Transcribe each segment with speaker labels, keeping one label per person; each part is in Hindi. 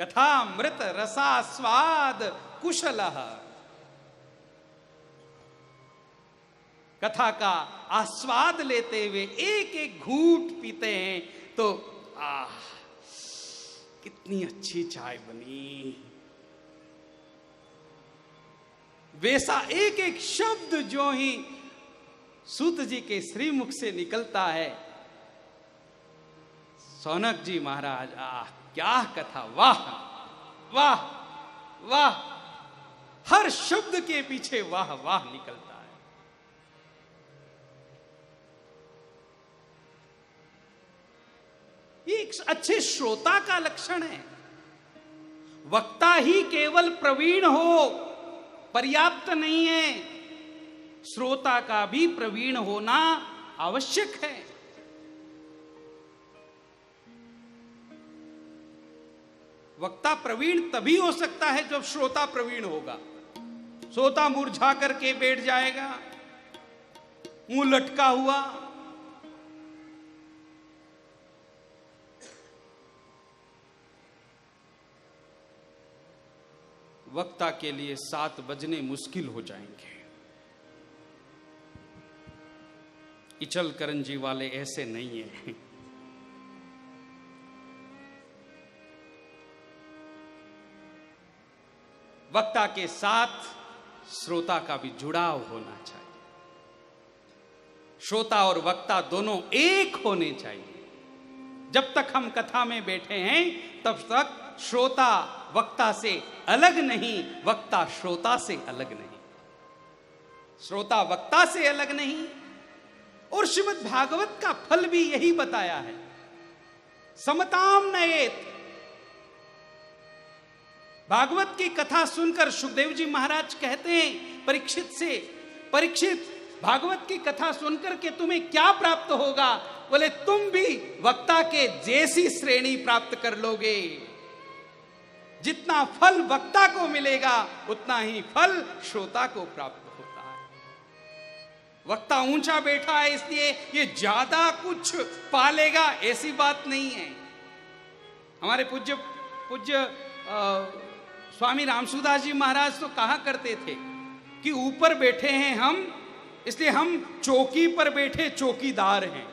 Speaker 1: कथामृत रसास्वाद कुशलः। कथा का आस्वाद लेते हुए एक एक घूंट पीते हैं तो कितनी अच्छी चाय बनी। वैसा एक एक शब्द जो ही सूत जी के श्रीमुख से निकलता है, सौनक जी महाराज, क्या कथा, वाह वाह वाह, हर शब्द के पीछे वाह वाह निकलता है। ये एक अच्छे श्रोता का लक्षण है। वक्ता ही केवल प्रवीण हो पर्याप्त नहीं है, श्रोता का भी प्रवीण होना आवश्यक है। वक्ता प्रवीण तभी हो सकता है जब श्रोता प्रवीण होगा। श्रोता मुरझा करके बैठ जाएगा, मुंह लटका हुआ, वक्ता के लिए 7 बजने मुश्किल हो जाएंगे। इचल करंजी वाले ऐसे नहीं है। वक्ता के साथ श्रोता का भी जुड़ाव होना चाहिए। श्रोता और वक्ता दोनों एक होने चाहिए। जब तक हम कथा में बैठे हैं तब तक श्रोता वक्ता से अलग नहीं, वक्ता श्रोता से अलग नहीं, श्रोता वक्ता से अलग नहीं। और श्रीमद् भागवत का फल भी यही बताया है, समताम नयेत। भागवत की कथा सुनकर सुखदेव जी महाराज कहते हैं परीक्षित से, परीक्षित भागवत की कथा सुनकर के तुम्हें क्या प्राप्त होगा? बोले तुम भी वक्ता के जैसी श्रेणी प्राप्त कर लोगे। जितना फल वक्ता को मिलेगा उतना ही फल श्रोता को प्राप्त होता है। वक्ता ऊंचा बैठा है इसलिए ये ज्यादा कुछ पालेगा, ऐसी बात नहीं है। हमारे पूज्य स्वामी रामसुदास जी महाराज तो कहा करते थे कि ऊपर बैठे हैं हम, इसलिए हम चौकी पर बैठे चौकीदार हैं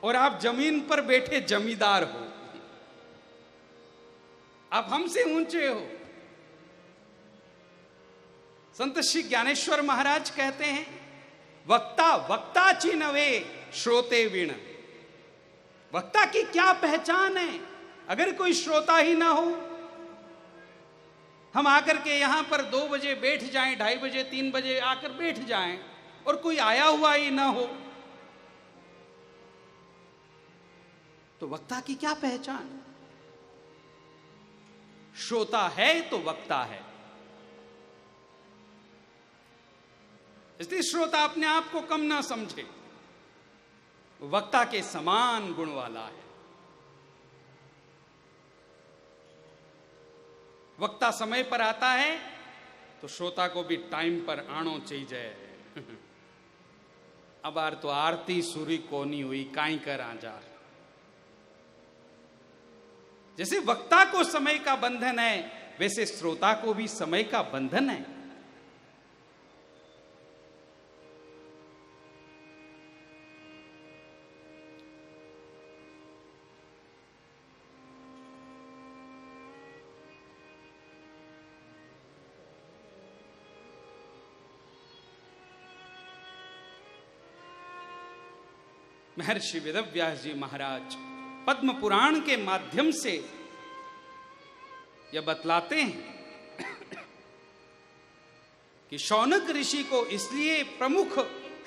Speaker 1: और आप जमीन पर बैठे जमींदार हो, आप हमसे ऊंचे हो। संत श्री ज्ञानेश्वर महाराज कहते हैं वक्ता वक्ता चिन्हवे श्रोते वीण। वक्ता की क्या पहचान है अगर कोई श्रोता ही ना हो? हम आकर के यहां पर 2 बजे बैठ जाएं, 2:30 बजे 3 बजे आकर बैठ जाएं और कोई आया हुआ ही ना हो, तो वक्ता की क्या पहचान? श्रोता है तो वक्ता है। इसलिए श्रोता अपने आप को कम ना समझे, वक्ता के समान गुण वाला है। वक्ता समय पर आता है तो श्रोता को भी टाइम पर आनो चाहिए। अब आर तो आरती सूरी कोनी हुई काई कर आजार। जैसे वक्ता को समय का बंधन है वैसे श्रोता को भी समय का बंधन है। महर्षि वेदव्यास जी महाराज पद्म पुराण के माध्यम से यह बतलाते हैं कि शौनक ऋषि को इसलिए प्रमुख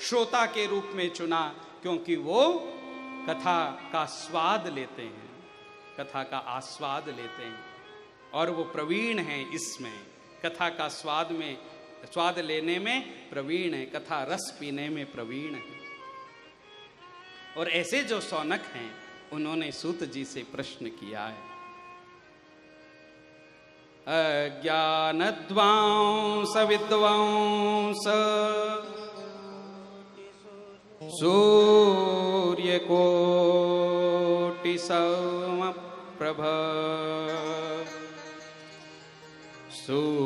Speaker 1: श्रोता के रूप में चुना क्योंकि वो कथा का स्वाद लेते हैं, कथा का आस्वाद लेते हैं और वो प्रवीण हैं इसमें। कथा का स्वाद लेने में प्रवीण है, कथा रस पीने में प्रवीण है। और ऐसे जो शौनक हैं उन्होंने सूत जी से प्रश्न किया है, अज्ञानध्वांस विद्वांस सूर्य कोटि सम प्रभ सूताख्याहि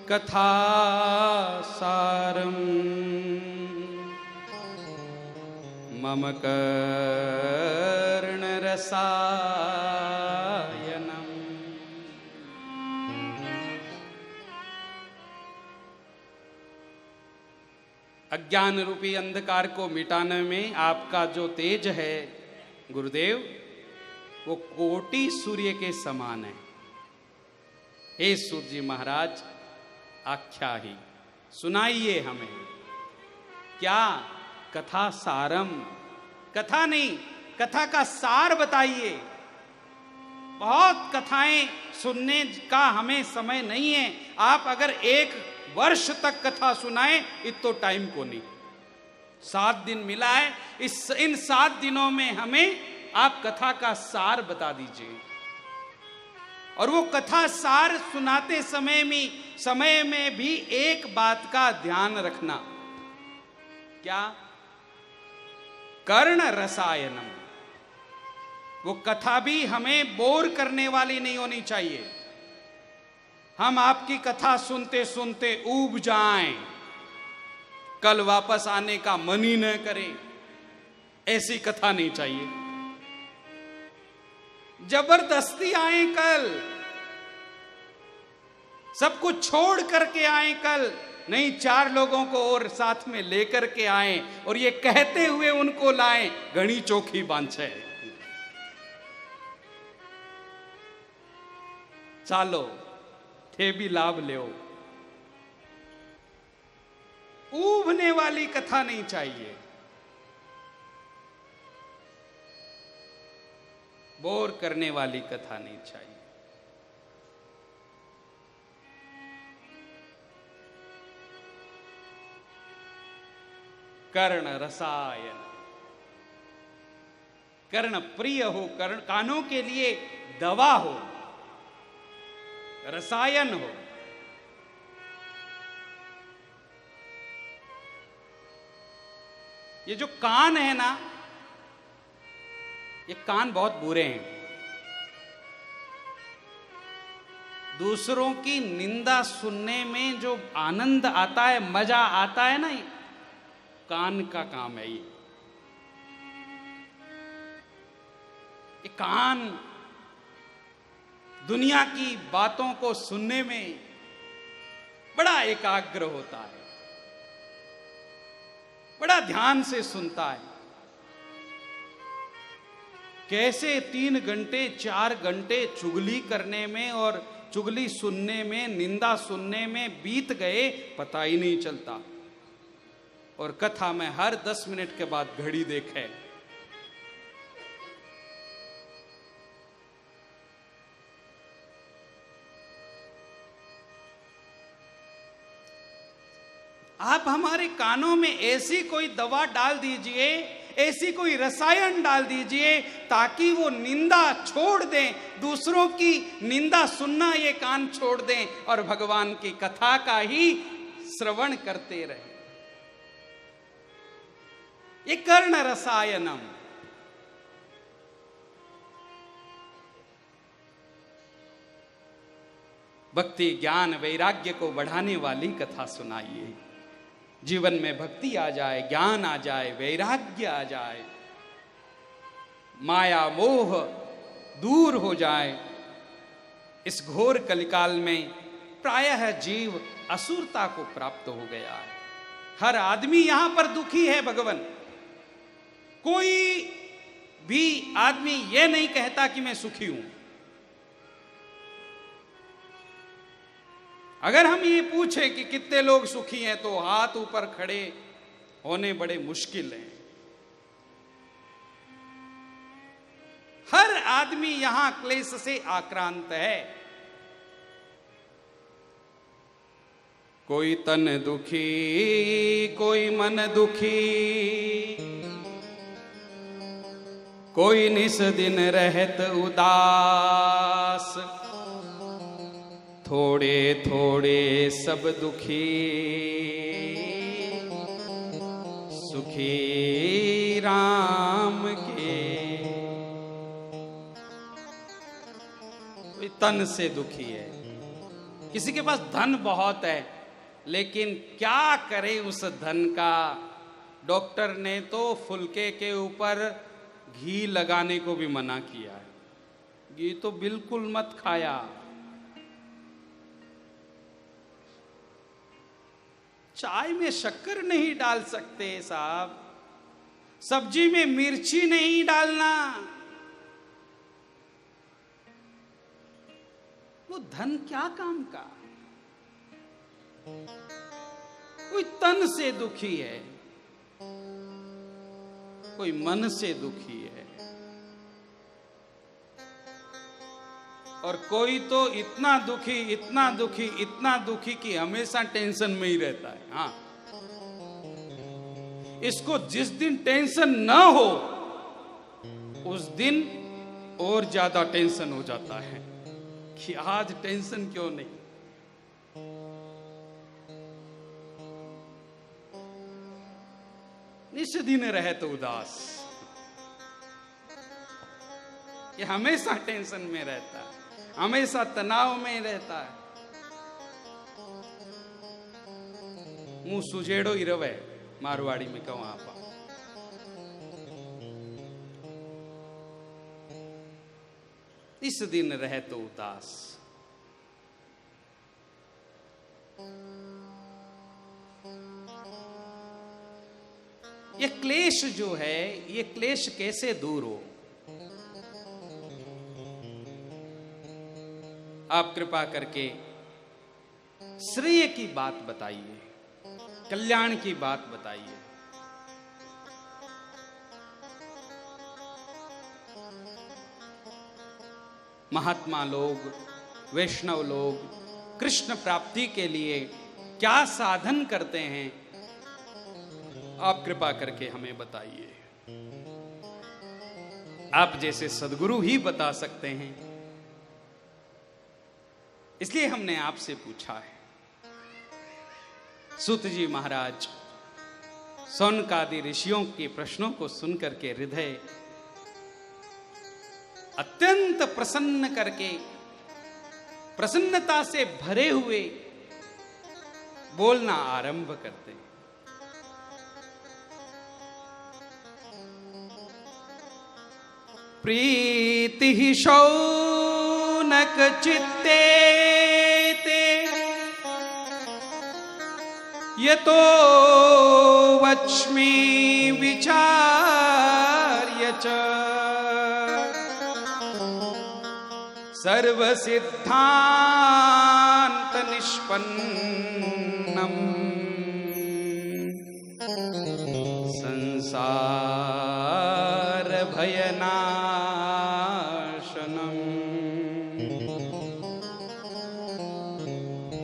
Speaker 1: कथा सारम मम कर्ण रसायनम। अज्ञान रूपी अंधकार को मिटाने में आपका जो तेज है गुरुदेव, वो कोटि सूर्य के समान है। हे सूर्य जी महाराज, आख्या ही सुनाइए हमें, क्या कथा सारम, कथा नहीं, कथा का सार बताइए। बहुत कथाएं सुनने का हमें समय नहीं है। आप अगर 1 वर्ष तक कथा सुनाए इतो टाइम को नहीं। 7 दिन मिला है, इन 7 दिनों में हमें आप कथा का सार बता दीजिए। और वो कथा सार सुनाते समय में भी एक बात का ध्यान रखना, क्या? कर्ण रसायनम। वो कथा भी हमें बोर करने वाली नहीं होनी चाहिए। हम आपकी कथा सुनते सुनते ऊब जाएं, कल वापस आने का मन ही न करे, ऐसी कथा नहीं चाहिए। जबरदस्ती आए कल, सब कुछ छोड़ करके आए कल, नहीं 4 लोगों को और साथ में लेकर के आए और ये कहते हुए उनको लाएं, घनी चोखी बांछे। चालो थे भी लाभ लो। ऊबने वाली कथा नहीं चाहिए, बोर करने वाली कथा नहीं चाहिए। कर्ण रसायन, कर्ण प्रिय हो, कर्ण कानों के लिए दवा हो, रसायन हो। ये जो कान है ना, ये कान बहुत बुरे हैं। दूसरों की निंदा सुनने में जो आनंद आता है, मजा आता है ना, ये कान का काम है। ये कान दुनिया की बातों को सुनने में बड़ा एकाग्र होता है, बड़ा ध्यान से सुनता है। कैसे 3 घंटे 4 घंटे चुगली करने में और चुगली सुनने में, निंदा सुनने में बीत गए, पता ही नहीं चलता। और कथा में हर 10 मिनट के बाद घड़ी देखे। आप हमारे कानों में ऐसी कोई दवा डाल दीजिए, ऐसी कोई रसायन डाल दीजिए ताकि वो निंदा छोड़ दें, दूसरों की निंदा सुनना ये कान छोड़ दें और भगवान की कथा का ही श्रवण करते रहें। ये कर्ण रसायनम। भक्ति ज्ञान वैराग्य को बढ़ाने वाली कथा सुनाइए। जीवन में भक्ति आ जाए, ज्ञान आ जाए, वैराग्य आ जाए, माया मोह दूर हो जाए। इस घोर कलिकाल में प्रायः जीव असुरता को प्राप्त हो गया है। हर आदमी यहां पर दुखी है भगवान। कोई भी आदमी यह नहीं कहता कि मैं सुखी हूं। अगर हम ये पूछें कि कितने लोग सुखी हैं तो हाथ ऊपर खड़े होने बड़े मुश्किल हैं। हर आदमी यहां क्लेश से आक्रांत है। कोई तन दुखी, कोई मन दुखी, कोई निस दिन रहत उदास, थोड़े थोड़े सब दुखी, सुखी राम के, कोई तन से दुखी है, किसी के पास धन बहुत है लेकिन क्या करे उस धन का। डॉक्टर ने तो फुलके के ऊपर घी लगाने को भी मना किया है, घी तो बिल्कुल मत खाया। चाय में शक्कर नहीं डाल सकते साहब, सब्जी में मिर्ची नहीं डालना। वो धन क्या काम का। कोई तन से दुखी है, कोई मन से दुखी है, और कोई तो इतना दुखी इतना दुखी इतना दुखी कि हमेशा टेंशन में ही रहता है। हाँ, इसको जिस दिन टेंशन ना हो उस दिन और ज्यादा टेंशन हो जाता है कि आज टेंशन क्यों नहीं। निस दिन रहे तो उदास, ये हमेशा टेंशन में रहता है, हमेशा तनाव में रहता है। मुंह सुजेड़ो ही रवे, मारवाड़ी में कहूं आप। इस दिन रहे तो उदास। ये क्लेश जो है, ये क्लेश कैसे दूर हो। आप कृपा करके श्रेय की बात बताइए, कल्याण की बात बताइए। महात्मा लोग, वैष्णव लोग कृष्ण प्राप्ति के लिए क्या साधन करते हैं, आप कृपा करके हमें बताइए। आप जैसे सद्गुरु ही बता सकते हैं, इसलिए हमने आपसे पूछा है। सूत जी महाराज सौनकादि ऋषियों के प्रश्नों को सुनकर के हृदय अत्यंत प्रसन्न करके, प्रसन्नता से भरे हुए बोलना आरंभ करते हैं। प्रीति शौनक चित्ते ते यतो वच्मि विचार्य च सर्व सिद्धांत निष्पन्नम संसार भयनाशनम।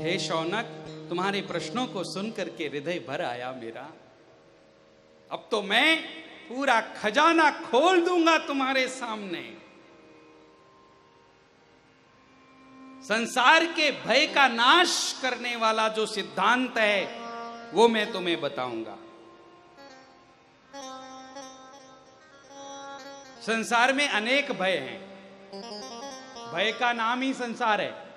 Speaker 1: हे शौनक, तुम्हारे प्रश्नों को सुनकर के हृदय भर आया मेरा। अब तो मैं पूरा खजाना खोल दूंगा तुम्हारे सामने। संसार के भय का नाश करने वाला जो सिद्धांत है वो मैं तुम्हें बताऊंगा। संसार में अनेक भय हैं, भय का नाम ही संसार है।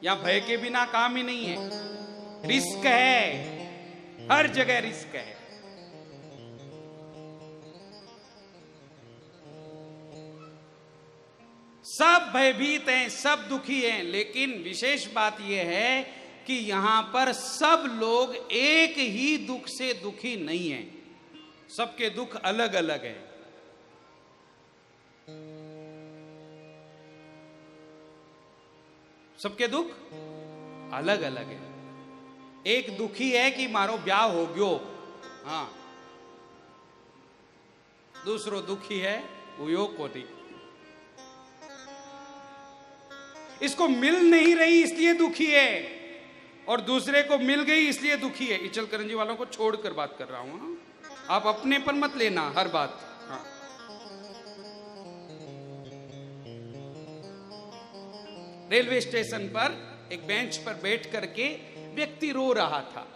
Speaker 1: यहां भय के बिना काम ही नहीं है। रिस्क है, हर जगह रिस्क है। सब भयभीत हैं, सब दुखी हैं, लेकिन विशेष बात यह है कि यहां पर सब लोग एक ही दुख से दुखी नहीं हैं। सबके दुख अलग अलग हैं। सबके दुख अलग अलग है। एक दुखी है कि मारो ब्याह हो गयो, हाँ। दूसरो दुखी है वो को नहीं, इसको मिल नहीं रही इसलिए दुखी है, और दूसरे को मिल गई इसलिए दुखी है। इचलकरंजी वालों को छोड़कर बात कर रहा हूं, हाँ? आप अपने पर मत लेना हर बात। हाँ। रेलवे स्टेशन पर एक बेंच पर बैठ करके व्यक्ति रो रहा था।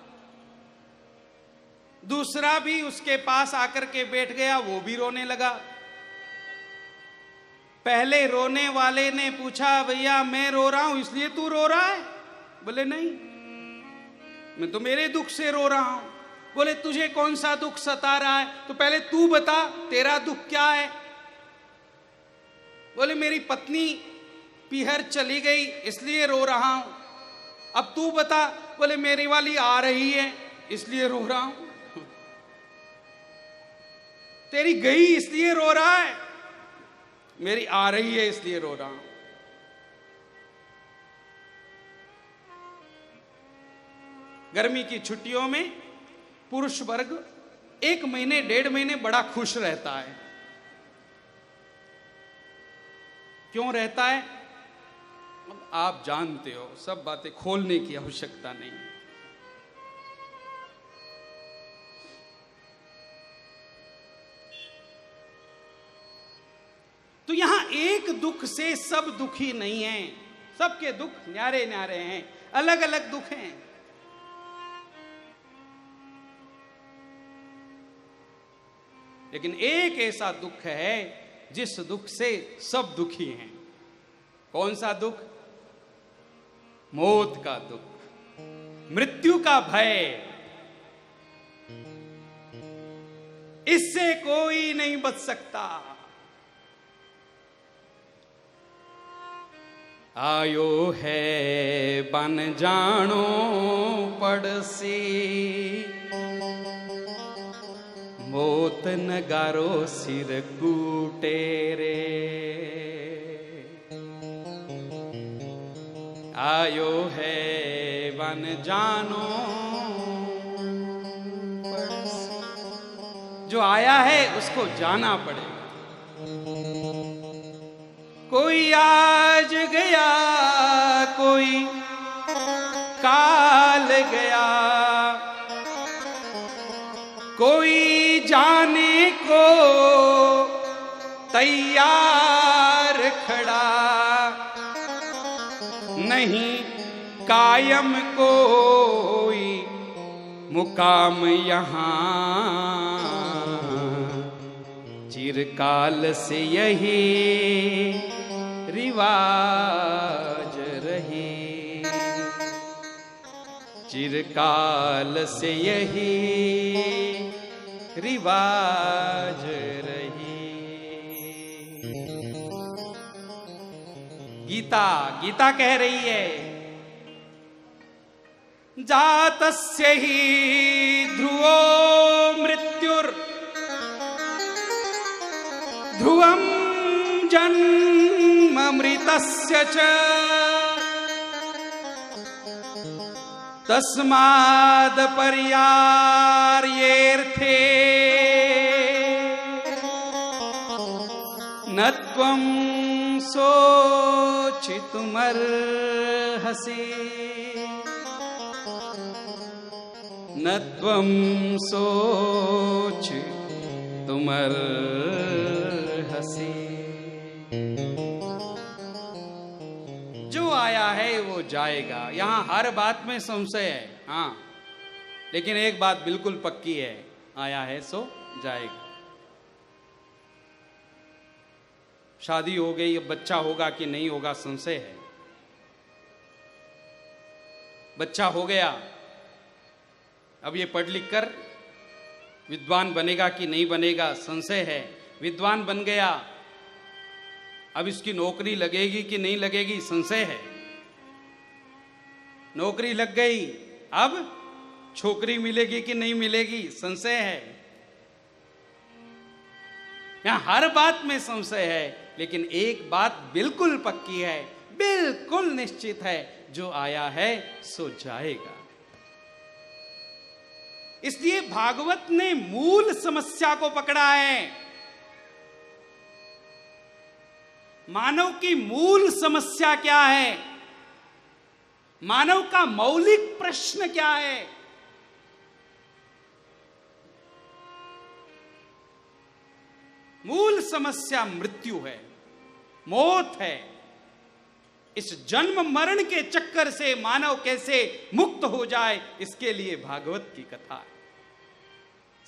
Speaker 1: दूसरा भी उसके पास आकर के बैठ गया, वो भी रोने लगा। पहले रोने वाले ने पूछा, भैया मैं रो रहा हूं इसलिए तू रो रहा है? बोले नहीं, मैं तो मेरे दुख से रो रहा हूं। बोले तुझे कौन सा दुख सता रहा है? तो पहले तू बता तेरा दुख क्या है। बोले मेरी पत्नी पीहर चली गई इसलिए रो रहा हूं। अब तू बता। बोले मेरी वाली आ रही है इसलिए रो रहा हूं। तेरी गई इसलिए रो रहा है, मेरी आ रही है इसलिए रो रहा हूं। गर्मी की छुट्टियों में पुरुष वर्ग 1 महीने 1.5 महीने बड़ा खुश रहता है। क्यों रहता है? अब आप जानते हो, सब बातें खोलने की आवश्यकता नहीं। तो यहां एक दुख से सब दुखी नहीं हैं, सबके दुख न्यारे न्यारे हैं, अलग अलग दुख हैं। लेकिन एक ऐसा दुख है जिस दुख से सब दुखी हैं। कौन सा दुख? मौत का दुख, मृत्यु का भय। इससे कोई नहीं बच सकता। आयो है बन जानो पड़सी, मौत नगारो सिर कूटे रे। आयो है बन जानो पड़सी। जो आया है उसको जाना पड़ेगा। कोई आज गया, कोई काल गया, कोई जाने को तैयार खड़ा, नहीं कायम कोई मुकाम यहाँ। चिरकाल से यही रिवाज रही, चिरकाल से यही रिवाज रही। गीता कह रही है, जातस्य ही ध्रुवो मृत्युर ध्रुवं जन्म मृतस्य च। तस्माद् पर्यार्येऽर्थे न त्वं सोचितुमर्हसि। न त्वं सोचितुमर्हसि। जो आया है वो जाएगा। यहां हर बात में संशय है, हाँ, लेकिन एक बात बिल्कुल पक्की है, आया है सो जाएगा। शादी हो गई, अब बच्चा होगा कि नहीं होगा संशय है। बच्चा हो गया, अब ये पढ़ लिख कर विद्वान बनेगा कि नहीं बनेगा संशय है। विद्वान बन गया, अब इसकी नौकरी लगेगी कि नहीं लगेगी संशय है। नौकरी लग गई, अब छोकरी मिलेगी कि नहीं मिलेगी संशय है। यहां हर बात में संशय है, लेकिन एक बात बिल्कुल पक्की है, बिल्कुल निश्चित है, जो आया है सो जाएगा। इसलिए भागवत ने मूल समस्या को पकड़ा है। मानव की मूल समस्या क्या है? मानव का मौलिक प्रश्न क्या है? मूल समस्या मृत्यु है, मौत है। इस जन्म मरण के चक्कर से मानव कैसे मुक्त हो जाए, इसके लिए भागवत की कथा है।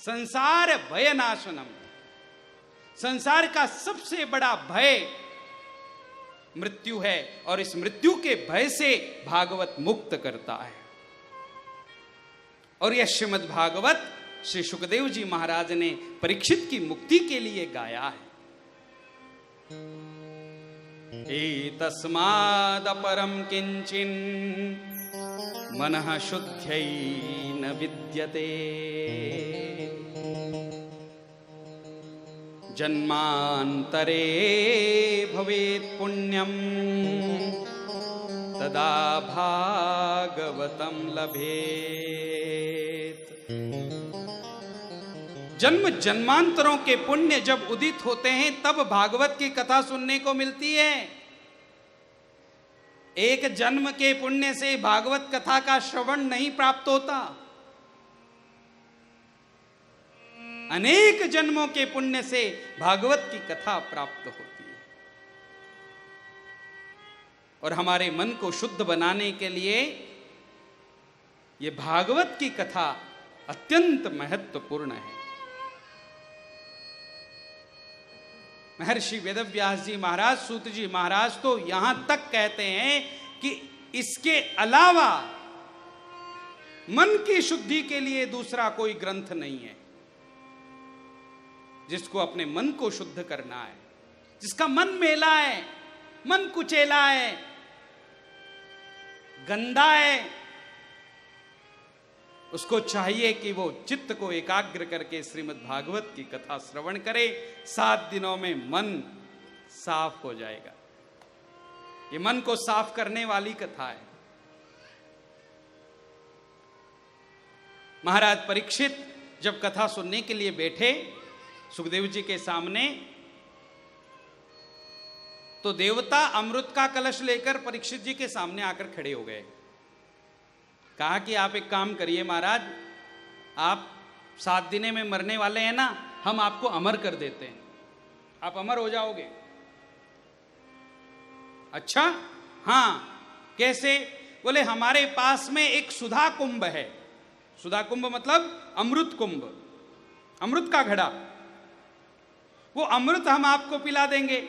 Speaker 1: संसार भय नाशनम, संसार का सबसे बड़ा भय मृत्यु है, और इस मृत्यु के भय से भागवत मुक्त करता है। और यह श्रीमद् भागवत श्री सुखदेव जी महाराज ने परीक्षित की मुक्ति के लिए गाया है। एतस्मादपरं किंचिन मनः शुद्ध्यै न विद्यते, जन्मांतरे भवेत् पुण्यम तदा भागवतम लभेत। जन्म जन्मांतरों के पुण्य जब उदित होते हैं तब भागवत की कथा सुनने को मिलती है। एक जन्म के पुण्य से भागवत कथा का श्रवण नहीं प्राप्त होता, अनेक जन्मों के पुण्य से भागवत की कथा प्राप्त होती है। और हमारे मन को शुद्ध बनाने के लिए यह भागवत की कथा अत्यंत महत्वपूर्ण है। महर्षि वेदव्यास जी महाराज, सूत जी महाराज तो यहां तक कहते हैं कि इसके अलावा मन की शुद्धि के लिए दूसरा कोई ग्रंथ नहीं है जिसको अपने मन को शुद्ध करना है। जिसका मन मेला है, मन कुचेला है, गंदा है, उसको चाहिए कि वो चित्त को एकाग्र करके श्रीमद् भागवत की कथा श्रवण करे। 7 दिनों में मन साफ हो जाएगा। ये मन को साफ करने वाली कथा है। महाराज परीक्षित जब कथा सुनने के लिए बैठे सुखदेव जी के सामने, तो देवता अमृत का कलश लेकर परीक्षित जी के सामने आकर खड़े हो गए। कहा कि आप एक काम करिए महाराज, आप 7 दिन में मरने वाले हैं ना, हम आपको अमर कर देते हैं, आप अमर हो जाओगे। अच्छा हाँ, कैसे? बोले हमारे पास में एक सुधा कुंभ है। सुधा कुंभ मतलब अमृत कुंभ, अमृत का घड़ा, वो अमृत हम आपको पिला देंगे।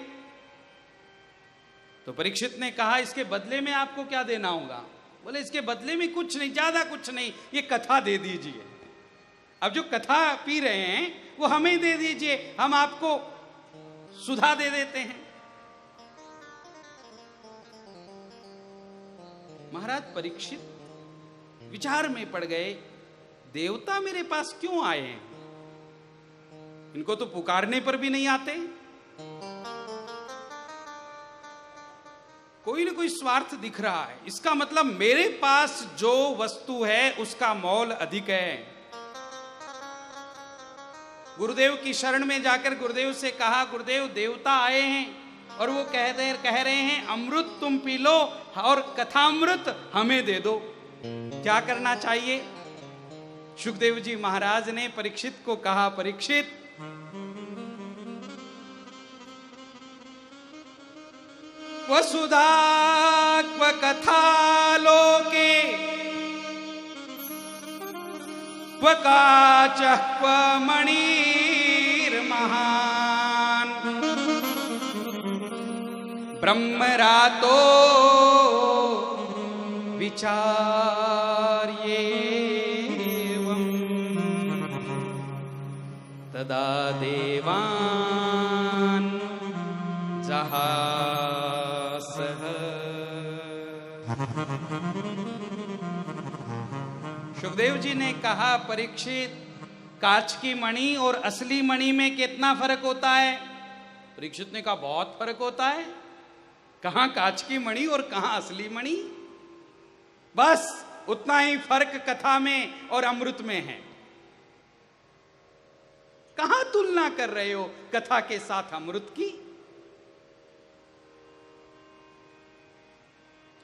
Speaker 1: तो परीक्षित ने कहा इसके बदले में आपको क्या देना होगा? बोले इसके बदले में कुछ नहीं, ज्यादा कुछ नहीं, ये कथा दे दीजिए। अब जो कथा पी रहे हैं वो हमें दे दीजिए, हम आपको सुधा दे देते हैं। महाराज परीक्षित विचार में पड़ गए, देवता मेरे पास क्यों आए हैं? इनको तो पुकारने पर भी नहीं आते। कोई ना कोई स्वार्थ दिख रहा है। इसका मतलब मेरे पास जो वस्तु है उसका मोल अधिक है। गुरुदेव की शरण में जाकर गुरुदेव से कहा, गुरुदेव देवता आए हैं और वो कह रहे हैं अमृत तुम पी लो और कथामृत हमें दे दो, क्या करना चाहिए? सुखदेव जी महाराज ने परीक्षित को कहा, परीक्षित वसुधात्म कथा लोके त्वकाचः क्व मणिर्महान् ब्रह्मरातो विचार्येवम् तदा देवान् जहासः। सुखदेव जी ने कहा, परीक्षित कांच की मणि और असली मणि में कितना फर्क होता है? परीक्षित ने कहा बहुत फर्क होता है। कहां कांच की मणि और कहां असली मणि? बस उतना ही फर्क कथा में और अमृत में है। कहां तुलना कर रहे हो कथा के साथ अमृत की?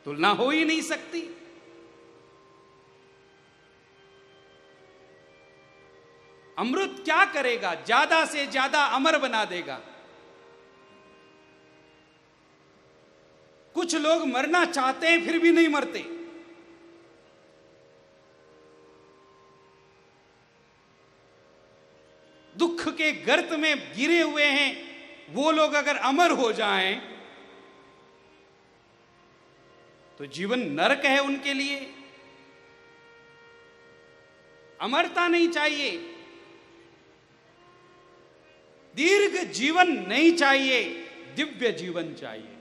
Speaker 1: तुलना हो ही नहीं सकती। अमृत क्या करेगा? ज्यादा से ज्यादा अमर बना देगा। कुछ लोग मरना चाहते हैं फिर भी नहीं मरते। दुख के गर्त में गिरे हुए हैं, वो लोग अगर अमर हो जाएं तो जीवन नरक है उनके लिए। अमरता नहीं चाहिए, दीर्घ जीवन नहीं चाहिए, दिव्य जीवन चाहिए।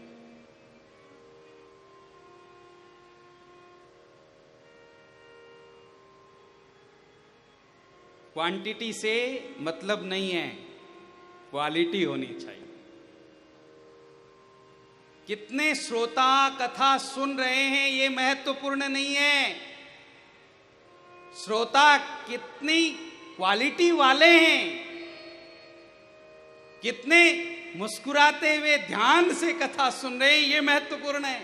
Speaker 1: क्वांटिटी से मतलब नहीं है, क्वालिटी होनी चाहिए। कितने श्रोता कथा सुन रहे हैं ये महत्वपूर्ण नहीं है, श्रोता कितनी क्वालिटी वाले हैं, कितने मुस्कुराते हुए ध्यान से कथा सुन रहे हैं ये महत्वपूर्ण है।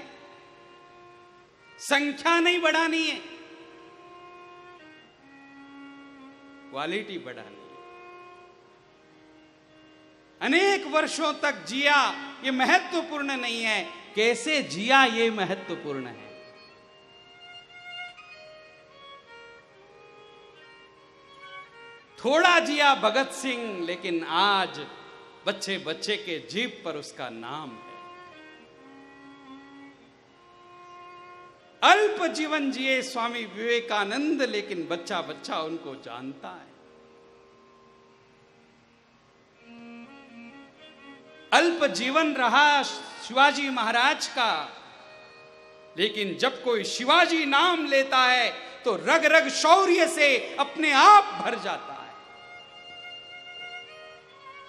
Speaker 1: संख्या नहीं बढ़ानी है, क्वालिटी बढ़ानी है। अनेक वर्षों तक जिया ये महत्वपूर्ण नहीं है, कैसे जिया ये महत्वपूर्ण है। थोड़ा जिया भगत सिंह, लेकिन आज बच्चे बच्चे के जीभ पर उसका नाम है। अल्प जीवन जिए स्वामी विवेकानंद, लेकिन बच्चा बच्चा उनको जानता है। अल्प जीवन रहा शिवाजी महाराज का, लेकिन जब कोई शिवाजी नाम लेता है तो रग रग शौर्य से अपने आप भर जाता है।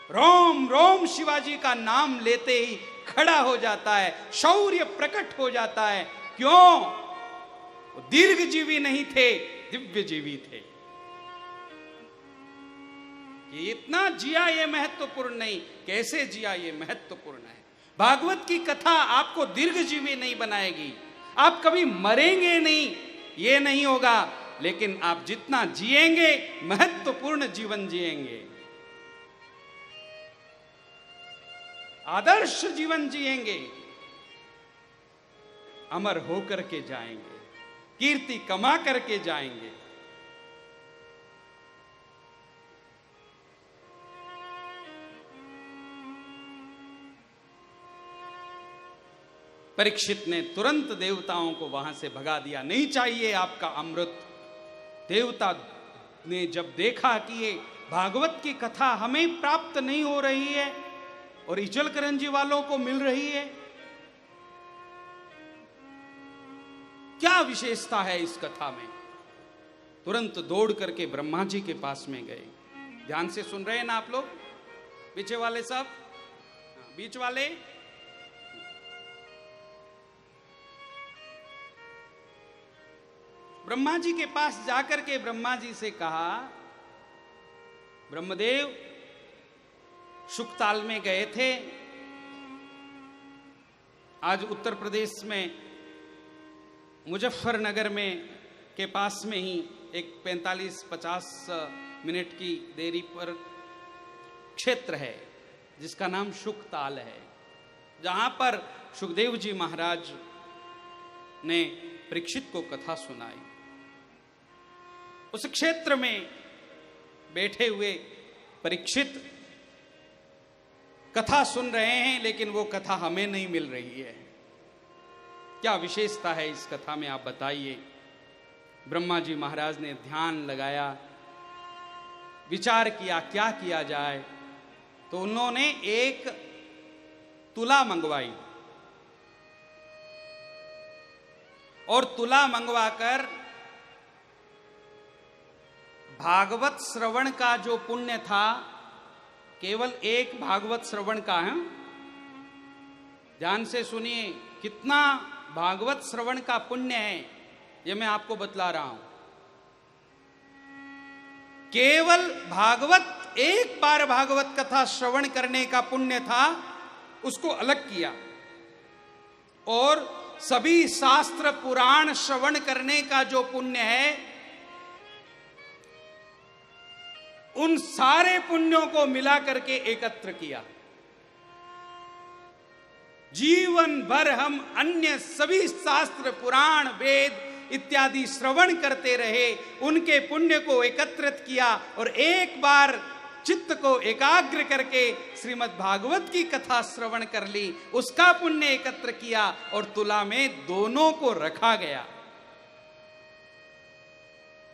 Speaker 1: रोम रोम शिवाजी का नाम लेते ही खड़ा हो जाता है, शौर्य प्रकट हो जाता है। क्यों? वो दीर्घजीवी नहीं थे, दिव्य जीवी थे। ये इतना जिया ये महत्वपूर्ण नहीं, कैसे जिया ये महत्वपूर्ण है। भागवत की कथा आपको दीर्घजीवी नहीं बनाएगी, आप कभी मरेंगे नहीं ये नहीं होगा, लेकिन आप जितना जिएंगे महत्वपूर्ण जीवन जिएंगे, आदर्श जीवन जिएंगे, अमर होकर के जाएंगे, कीर्ति कमा करके जाएंगे। परीक्षित ने तुरंत देवताओं को वहां से भगा दिया, नहीं चाहिए आपका अमृत। देवता ने जब देखा कि ये भागवत की कथा हमें प्राप्त नहीं हो रही है और इचलकरंजी वालों को मिल रही है, क्या विशेषता है इस कथा में, तुरंत दौड़ करके ब्रह्मा जी के पास में गए। ध्यान से सुन रहे हैं ना आप लोग, पीछे वाले सब, बीच वाले। ब्रह्मा जी के पास जाकर के ब्रह्मा जी से कहा, ब्रह्मदेव शुकताल में गए थे, आज उत्तर प्रदेश में मुजफ्फरनगर में के पास में ही एक 45-50 मिनट की देरी पर क्षेत्र है जिसका नाम शुकताल है, जहां पर सुखदेव जी महाराज ने परीक्षित को कथा सुनाई। उस क्षेत्र में बैठे हुए परीक्षित कथा सुन रहे हैं, लेकिन वो कथा हमें नहीं मिल रही है। क्या विशेषता है इस कथा में, आप बताइए। ब्रह्मा जी महाराज ने ध्यान लगाया, विचार किया क्या किया जाए, तो उन्होंने एक तुला मंगवाई और तुला मंगवाकर भागवत श्रवण का जो पुण्य था, केवल एक भागवत श्रवण का है, ध्यान से सुनिए, कितना भागवत श्रवण का पुण्य है ये मैं आपको बतला रहा हूं। केवल भागवत, एक बार भागवत कथा श्रवण करने का पुण्य था, उसको अलग किया, और सभी शास्त्र पुराण श्रवण करने का जो पुण्य है, उन सारे पुण्यों को मिला करके एकत्र किया। जीवन भर हम अन्य सभी शास्त्र पुराण वेद इत्यादि श्रवण करते रहे, उनके पुण्य को एकत्रित किया और एक बार चित्त को एकाग्र करके श्रीमद् भागवत की कथा श्रवण कर ली, उसका पुण्य एकत्र किया और तुला में दोनों को रखा गया।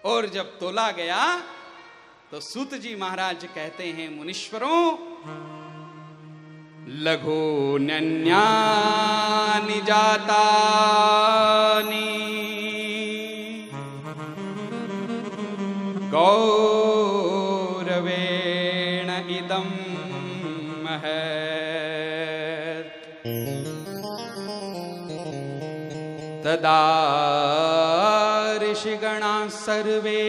Speaker 1: और जब तोला गया तो सूत जी महाराज कहते हैं, मुनीश्वरों, लघु नन्यानि जातानि गौरवेण इदं महत्। तदा ऋषिगणाः सर्वे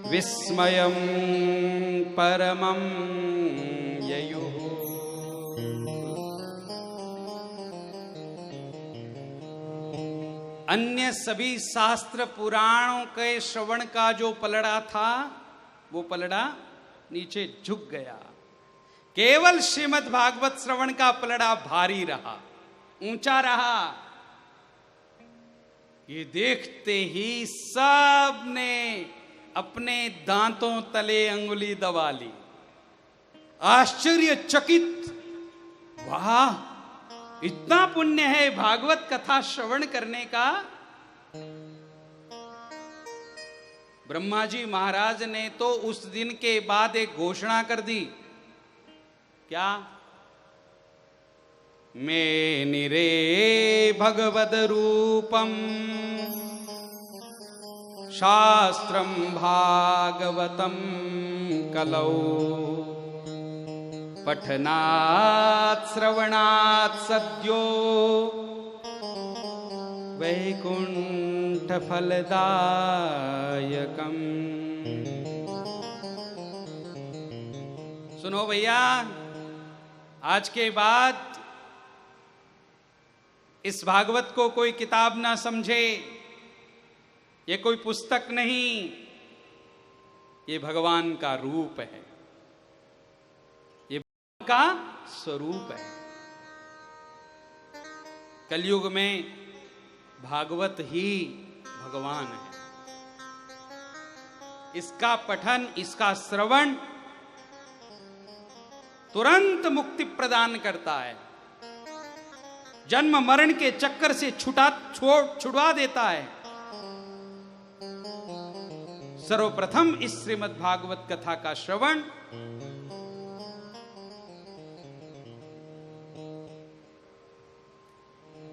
Speaker 1: विस्मयं परमं ययुः। अन्य सभी शास्त्र पुराणों के श्रवण का जो पलड़ा था, वो पलड़ा नीचे झुक गया। केवल श्रीमद् भागवत श्रवण का पलड़ा भारी रहा, ऊंचा रहा। ये देखते ही सब ने अपने दांतों तले अंगुली दबा ली, आश्चर्यचकित। वाह, इतना पुण्य है भागवत कथा श्रवण करने का। ब्रह्मा जी महाराज ने तो उस दिन के बाद एक घोषणा कर दी। क्या? मेनिरे भगवद रूपम शास्त्रम भागवतम कलौ पठनात् श्रवणात् सद्यो वैकुंठ फलदायकम्। सुनो भैया, आज के बाद इस भागवत को कोई किताब ना समझे, ये कोई पुस्तक नहीं, ये भगवान का रूप है, ये भगवान का स्वरूप है। कलयुग में भागवत ही भगवान है। इसका पठन, इसका श्रवण तुरंत मुक्ति प्रदान करता है, जन्म मरण के चक्कर से छुड़वा देता है। सर्वप्रथम इस श्रीमद् भागवत कथा का श्रवण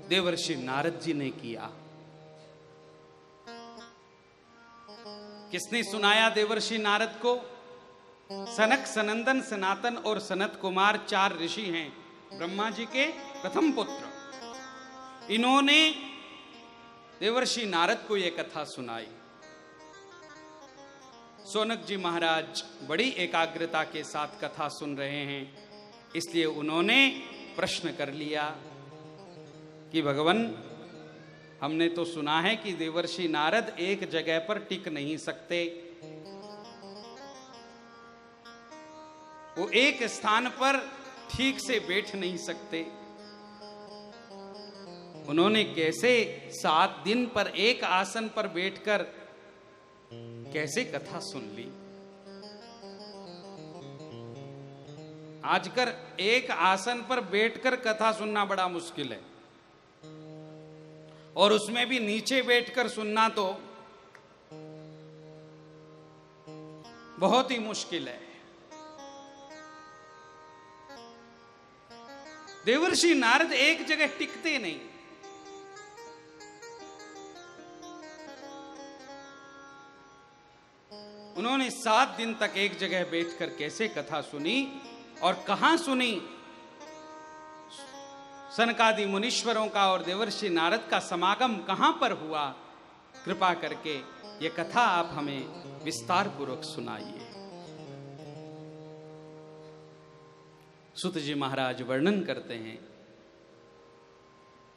Speaker 1: देवर्षि नारद जी ने किया। किसने सुनाया देवर्षि नारद को? सनक, सनंदन, सनातन और सनत कुमार 4 ऋषि हैं, ब्रह्मा जी के प्रथम पुत्र। इन्होंने देवर्षि नारद को यह कथा सुनाई। सोनक जी महाराज बड़ी एकाग्रता के साथ कथा सुन रहे हैं, इसलिए उन्होंने प्रश्न कर लिया कि भगवान, हमने तो सुना है कि देवर्षि नारद एक जगह पर टिक नहीं सकते, वो एक स्थान पर ठीक से बैठ नहीं सकते। उन्होंने कैसे 7 दिन पर एक आसन पर बैठकर कैसे कथा सुन ली? आजकल एक आसन पर बैठकर कथा सुनना बड़ा मुश्किल है, और उसमें भी नीचे बैठकर सुनना तो बहुत ही मुश्किल है। देवर्षि नारद एक जगह टिकते नहीं। उन्होंने 7 दिन तक एक जगह बैठकर कैसे कथा सुनी और कहां सुनी? सनकादि मुनीश्वरों का और देवर्षि नारद का समागम कहां पर हुआ? कृपा करके ये कथा आप हमें विस्तार पूर्वक सुनाइए। सुत जी महाराज वर्णन करते हैं,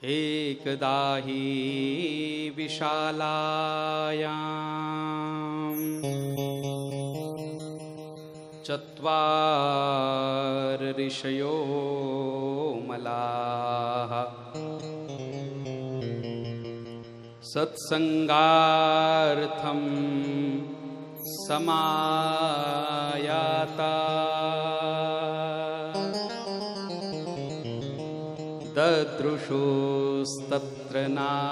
Speaker 1: एकदा ही विशालायां चत्वार ऋषयो मलाः सत्संगार्थं समायाता ददृशोस्तत्र नारदम्।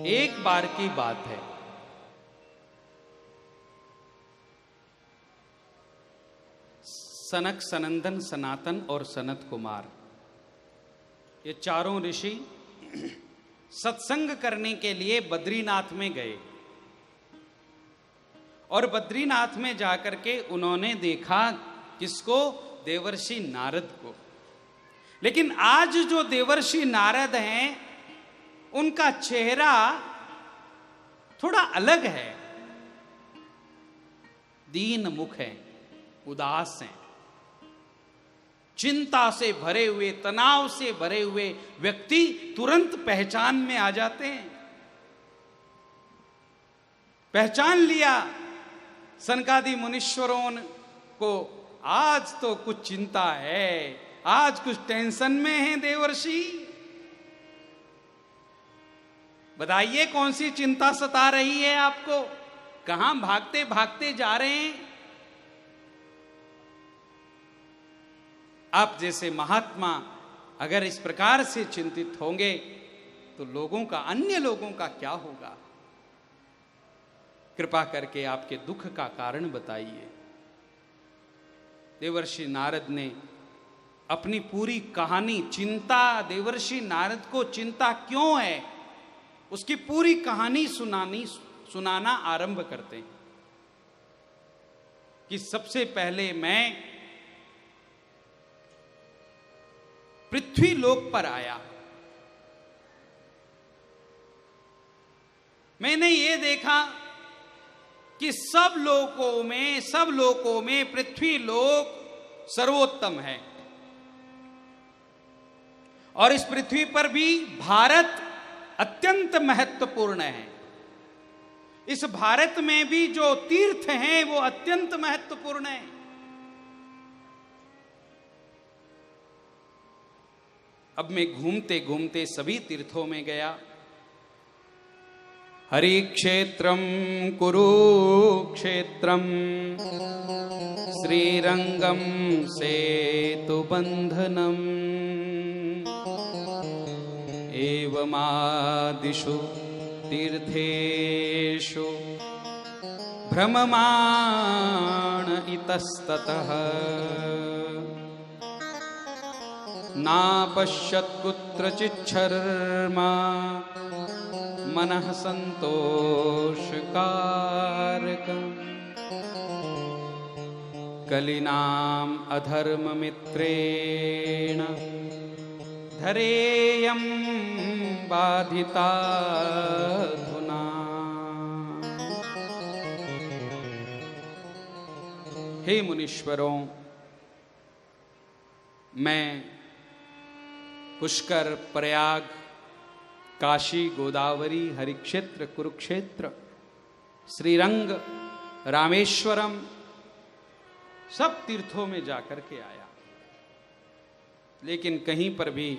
Speaker 1: एक बार की बात है, सनक, सनंदन, सनातन और सनत कुमार, ये चारों ऋषि सत्संग करने के लिए बद्रीनाथ में गए। और बद्रीनाथ में जाकर के उन्होंने देखा किसको? देवर्षि नारद को। लेकिन आज जो देवर्षि नारद हैं उनका चेहरा थोड़ा अलग है, दीन मुख है, उदास हैं, चिंता से भरे हुए, तनाव से भरे हुए व्यक्ति तुरंत पहचान में आ जाते हैं। पहचान लिया सनकादि मुनीश्वरों को, आज तो कुछ चिंता है, आज कुछ टेंशन में है देवर्षि। बताइए कौन सी चिंता सता रही है आपको? कहां भागते भागते जा रहे हैं? आप जैसे महात्मा अगर इस प्रकार से चिंतित होंगे तो लोगों का, अन्य लोगों का क्या होगा? कृपा करके आपके दुख का कारण बताइए। देवर्षि नारद ने अपनी पूरी कहानी, चिंता, देवर्षि नारद को चिंता क्यों है, उसकी पूरी कहानी सुनाना आरंभ करते हैं कि सबसे पहले मैं पृथ्वी लोक पर आया। मैंने ये देखा कि सब लोकों में पृथ्वी लोक सर्वोत्तम है, और इस पृथ्वी पर भी भारत अत्यंत महत्वपूर्ण है। इस भारत में भी जो तीर्थ हैं वो अत्यंत महत्वपूर्ण है। अब मैं घूमते घूमते सभी तीर्थों में गया। हरि क्षेत्रम कुरुक्षेत्रम श्रीरंगम सेतुबंधनम एवमादिषु तीर्थेषु भ्रममाण इतस्ततः नापश्यत् कुत्रचिच्छर्मा मनः संतोषकारकम् कलिनाम् अधर्ममित्रेण धरेयं बाधिताधुना। हे मुनीश्वरों, मैं पुष्कर, प्रयाग, काशी, गोदावरी, हरिक्षेत्र, कुरुक्षेत्र, श्रीरंग, रामेश्वरम, सब तीर्थों में जाकर के आया, लेकिन कहीं पर भी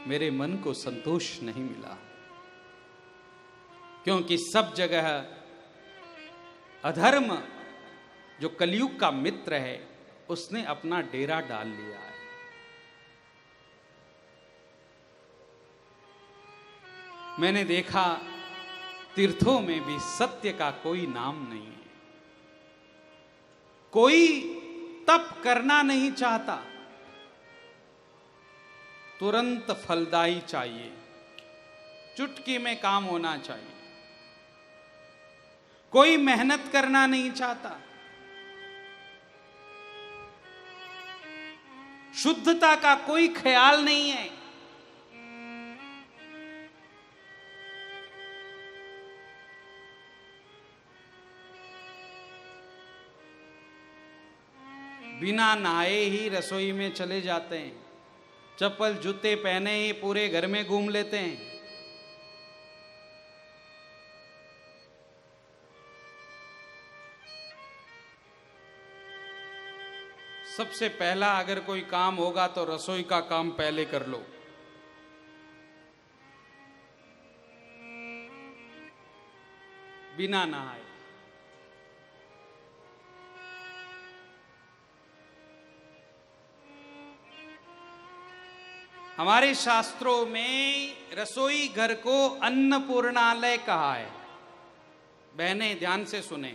Speaker 1: मेरे मन को संतोष नहीं मिला, क्योंकि सब जगह अधर्म, जो कलयुग का मित्र है, उसने अपना डेरा डाल लिया है। मैंने देखा तीर्थों में भी सत्य का कोई नाम नहीं है। कोई तप करना नहीं चाहता, तुरंत फलदायी चाहिए, चुटकी में काम होना चाहिए। कोई मेहनत करना नहीं चाहता, शुद्धता का कोई ख्याल नहीं है। बिना नहाए ही रसोई में चले जाते हैं, चप्पल जूते पहने ही पूरे घर में घूम लेते हैं। सबसे पहला अगर कोई काम होगा तो रसोई का काम पहले कर लो। बिना नहाए। हमारे शास्त्रों में रसोई घर को अन्नपूर्णालय कहा है। बहनें ध्यान से सुने।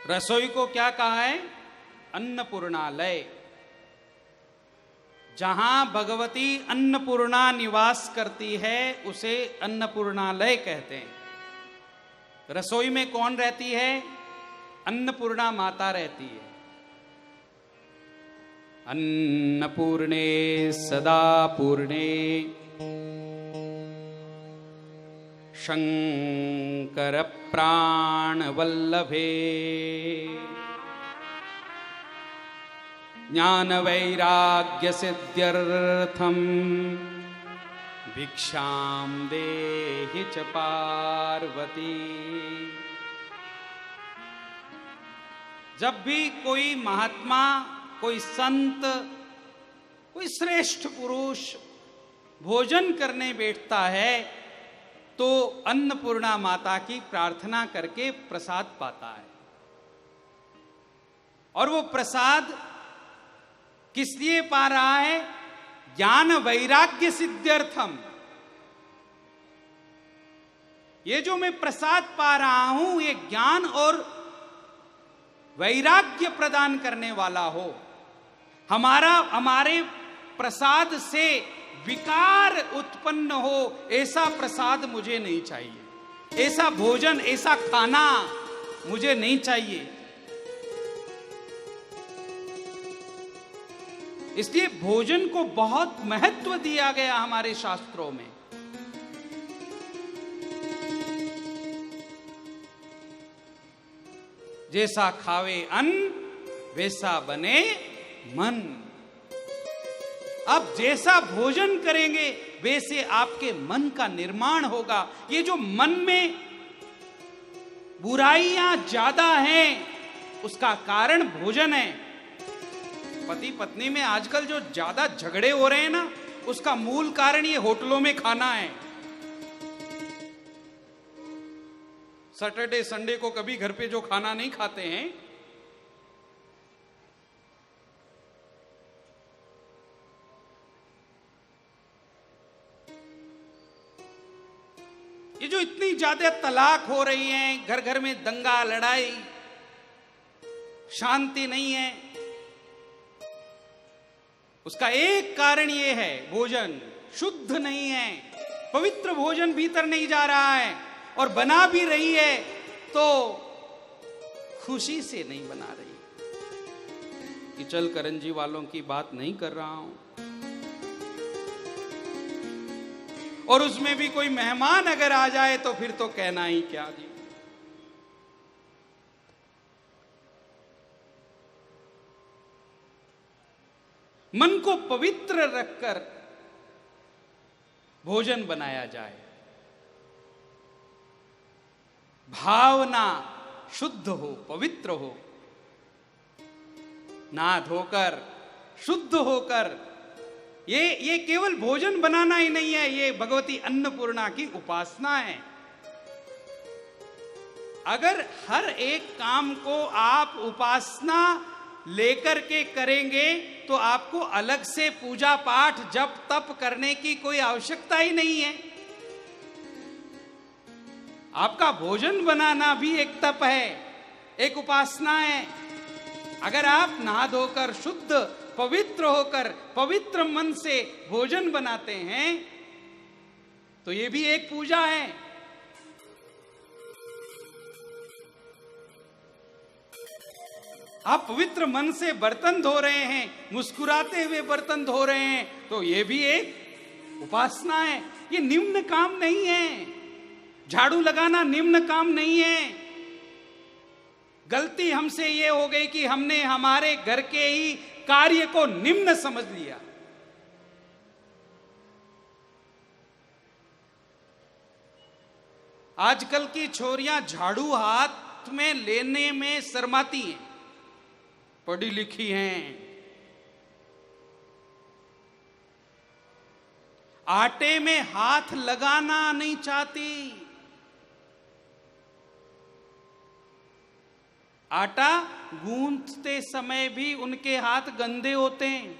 Speaker 1: रसोई को क्या कहा है? अन्नपूर्णालय। जहां भगवती अन्नपूर्णा निवास करती है उसे अन्नपूर्णालय कहते हैं। रसोई में कौन रहती है? अन्नपूर्णा माता रहती है। अन्नपूर्णे सदा पूर्णे शंकर प्राण वल्लभे ज्ञान वैराग्य सिद्ध्यर्थम भिक्षाम देहि च पार्वती। जब भी कोई महात्मा, कोई संत, कोई श्रेष्ठ पुरुष भोजन करने बैठता है तो अन्नपूर्णा माता की प्रार्थना करके प्रसाद पाता है। और वो प्रसाद किस लिए पा रहा है? ज्ञान वैराग्य सिद्ध्यर्थम। ये जो मैं प्रसाद पा रहा हूं ये ज्ञान और वैराग्य प्रदान करने वाला हो। हमारे प्रसाद से विकार उत्पन्न हो ऐसा प्रसाद मुझे नहीं चाहिए। ऐसा भोजन, ऐसा खाना मुझे नहीं चाहिए। इसलिए भोजन को बहुत महत्व दिया गया हमारे शास्त्रों में। जैसा खावे अन्न वैसा बने मन। आप जैसा भोजन करेंगे वैसे आपके मन का निर्माण होगा। ये जो मन में बुराइयां ज्यादा हैं उसका कारण भोजन है। पति पत्नी में आजकल जो ज्यादा झगड़े हो रहे हैं ना, उसका मूल कारण ये होटलों में खाना है। सैटरडे संडे को कभी घर पे जो खाना नहीं खाते हैं, ये जो इतनी ज्यादा तलाक हो रही है, घर घर में दंगा लड़ाई, शांति नहीं है, उसका एक कारण ये है भोजन शुद्ध नहीं है। पवित्र भोजन भीतर नहीं जा रहा है और बना भी रही है तो खुशी से नहीं बना रही। किचल करंजी वालों की बात नहीं कर रहा हूं। और उसमें भी कोई मेहमान अगर आ जाए तो फिर तो कहना ही क्या जी। मन को पवित्र रखकर भोजन बनाया जाए। भावना शुद्ध हो, पवित्र हो, नहा धोकर शुद्ध होकर। ये केवल भोजन बनाना ही नहीं है, ये भगवती अन्नपूर्णा की उपासना है। अगर हर एक काम को आप उपासना लेकर के करेंगे तो आपको अलग से पूजा पाठ जप तप करने की कोई आवश्यकता ही नहीं है। आपका भोजन बनाना भी एक तप है, एक उपासना है। अगर आप नहा धोकर शुद्ध पवित्र होकर पवित्र मन से भोजन बनाते हैं तो ये भी एक पूजा है। आप पवित्र मन से बर्तन धो रहे हैं, मुस्कुराते हुए बर्तन धो रहे हैं तो ये भी एक उपासना है। ये निम्न काम नहीं है। झाड़ू लगाना निम्न काम नहीं है। गलती हमसे ये हो गई कि हमने हमारे घर के ही कार्य को निम्न समझ लिया। आजकल की छोरियां झाड़ू हाथ में लेने में शर्माती हैं, पढ़ी लिखी हैं। आटे में हाथ लगाना नहीं चाहती। आटा गूंथते समय भी उनके हाथ गंदे होते हैं।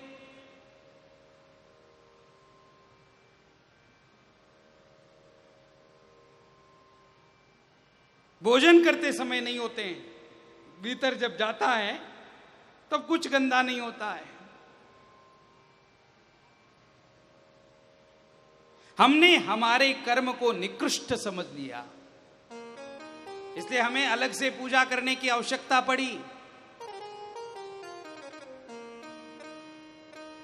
Speaker 1: भोजन करते समय नहीं होते हैं। भीतर जब जाता है तब कुछ गंदा नहीं होता है। हमने हमारे कर्म को निकृष्ट समझ लिया, इसलिए हमें अलग से पूजा करने की आवश्यकता पड़ी,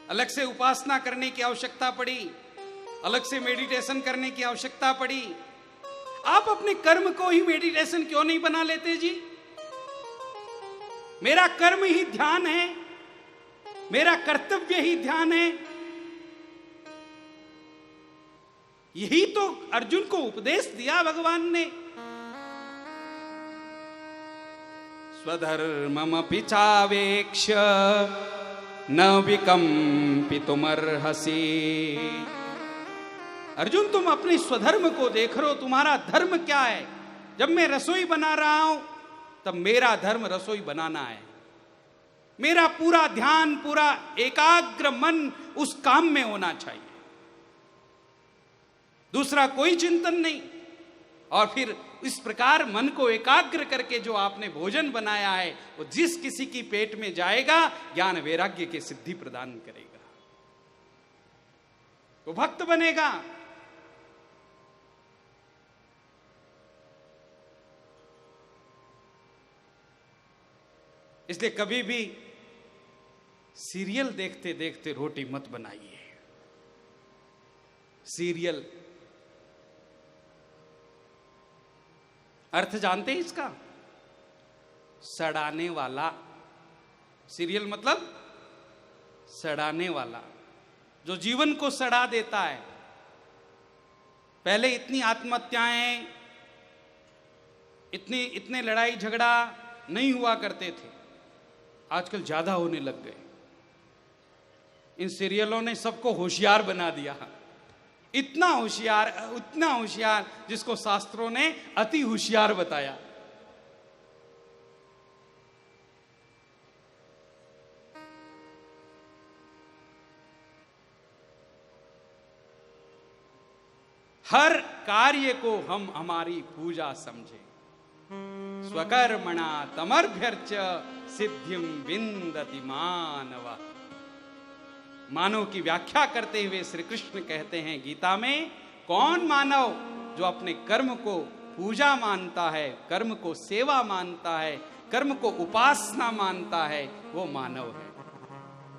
Speaker 1: अलग से उपासना करने की आवश्यकता पड़ी, अलग से मेडिटेशन करने की आवश्यकता पड़ी। आप अपने कर्म को ही मेडिटेशन क्यों नहीं बना लेते जी? मेरा कर्म ही ध्यान है, मेरा कर्तव्य ही ध्यान है। यही तो अर्जुन को उपदेश दिया भगवान ने। स्वधर्ममपि चावेक्ष्य न विकम्पितुमर्हसि। अर्जुन, तुम अपने स्वधर्म को देख रहे हो, तुम्हारा धर्म क्या है? जब मैं रसोई बना रहा हूं तब मेरा धर्म रसोई बनाना है। मेरा पूरा ध्यान, पूरा एकाग्र मन उस काम में होना चाहिए, दूसरा कोई चिंतन नहीं। और फिर इस प्रकार मन को एकाग्र करके जो आपने भोजन बनाया है वो जिस किसी की पेट में जाएगा ज्ञान वैराग्य की सिद्धि प्रदान करेगा, वो भक्त बनेगा। इसलिए कभी भी सीरियल देखते देखते रोटी मत बनाइए। सीरियल अर्थ जानते हैं इसका? सड़ाने वाला। सीरियल मतलब सड़ाने वाला, जो जीवन को सड़ा देता है। पहले इतनी आत्महत्याएं, इतने लड़ाई झगड़ा नहीं हुआ करते थे, आजकल ज्यादा होने लग गए। इन सीरियलों ने सबको होशियार बना दिया, इतना होशियार जिसको शास्त्रों ने अति होशियार बताया। हर कार्य को हम हमारी पूजा समझे। स्वकर्मणा तमर्भ्यर्च सिद्धिम विंदति मानव। मानव की व्याख्या करते हुए श्री कृष्ण कहते हैं गीता में, कौन मानव जो अपने कर्म को पूजा मानता है, कर्म को सेवा मानता है, कर्म को उपासना मानता है, वो मानव है।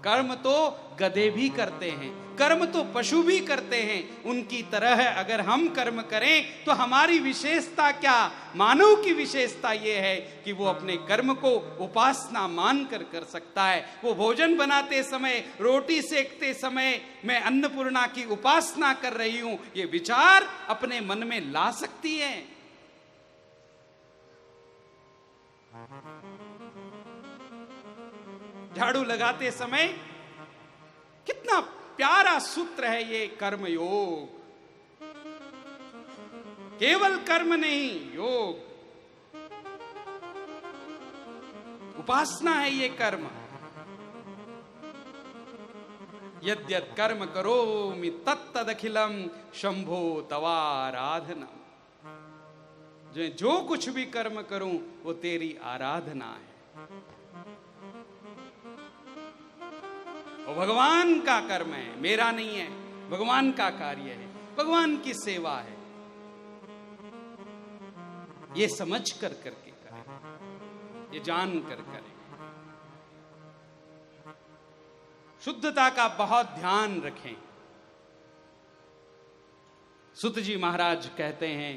Speaker 1: कर्म तो गधे भी करते हैं, कर्म तो पशु भी करते हैं। उनकी तरह अगर हम कर्म करें तो हमारी विशेषता क्या? मानव की विशेषता यह है कि वो अपने कर्म को उपासना मानकर कर सकता है। वो भोजन बनाते समय, रोटी सेकते समय मैं अन्नपूर्णा की उपासना कर रही हूं, ये विचार अपने मन में ला सकती है। झाड़ू लगाते समय कितना प्यारा सूत्र है ये कर्म योग। केवल कर्म नहीं, योग उपासना है ये कर्म। यद्यत् कर्म करोमि तत्तदखिलम शंभो तवाराधनम। जो कुछ भी कर्म करूं वो तेरी आराधना है। वो भगवान का कर्म है, मेरा नहीं है, भगवान का कार्य है, भगवान की सेवा है। ये समझ कर करके करें, ये जान कर करें। शुद्धता का बहुत ध्यान रखें। सुत जी महाराज कहते हैं,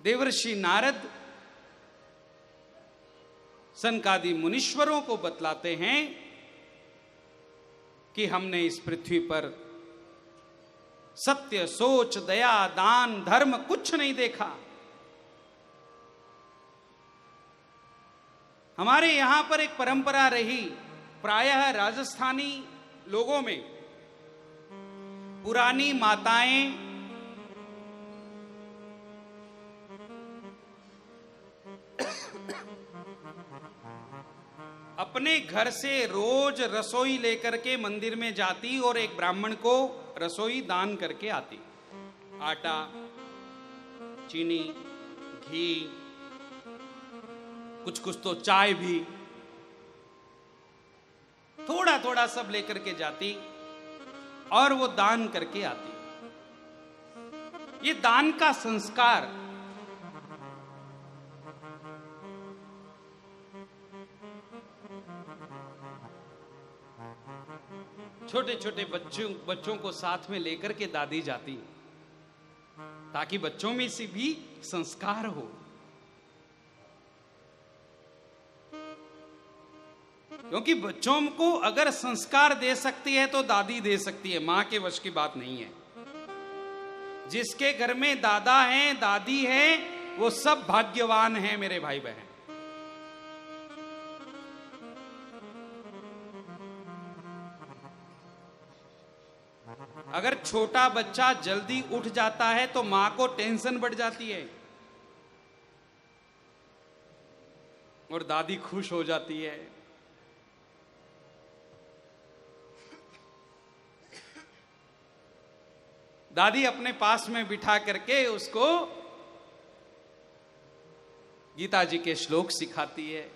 Speaker 1: देवर्षि नारद सनकादि मुनीश्वरों को बतलाते हैं कि हमने इस पृथ्वी पर सत्य, सोच, दया, दान, धर्म कुछ नहीं देखा। हमारे यहां पर एक परंपरा रही, प्रायः राजस्थानी लोगों में पुरानी माताएं अपने घर से रोज रसोई लेकर के मंदिर में जाती और एक ब्राह्मण को रसोई दान करके आती। आटा, चीनी, घी, कुछ कुछ तो चाय भी, थोड़ा थोड़ा सब लेकर के जाती और वो दान करके आती। ये दान का संस्कार छोटे छोटे बच्चों को साथ में लेकर के दादी जाती ताकि बच्चों में से भी संस्कार हो। क्योंकि बच्चों को अगर संस्कार दे सकती है तो दादी दे सकती है, मां के वश की बात नहीं है। जिसके घर में दादा है, दादी है, वो सब भाग्यवान हैं मेरे भाई बहन। अगर छोटा बच्चा जल्दी उठ जाता है तो मां को टेंशन बढ़ जाती है और दादी खुश हो जाती है। दादी अपने पास में बिठा करके उसको गीता जी के श्लोक सिखाती है,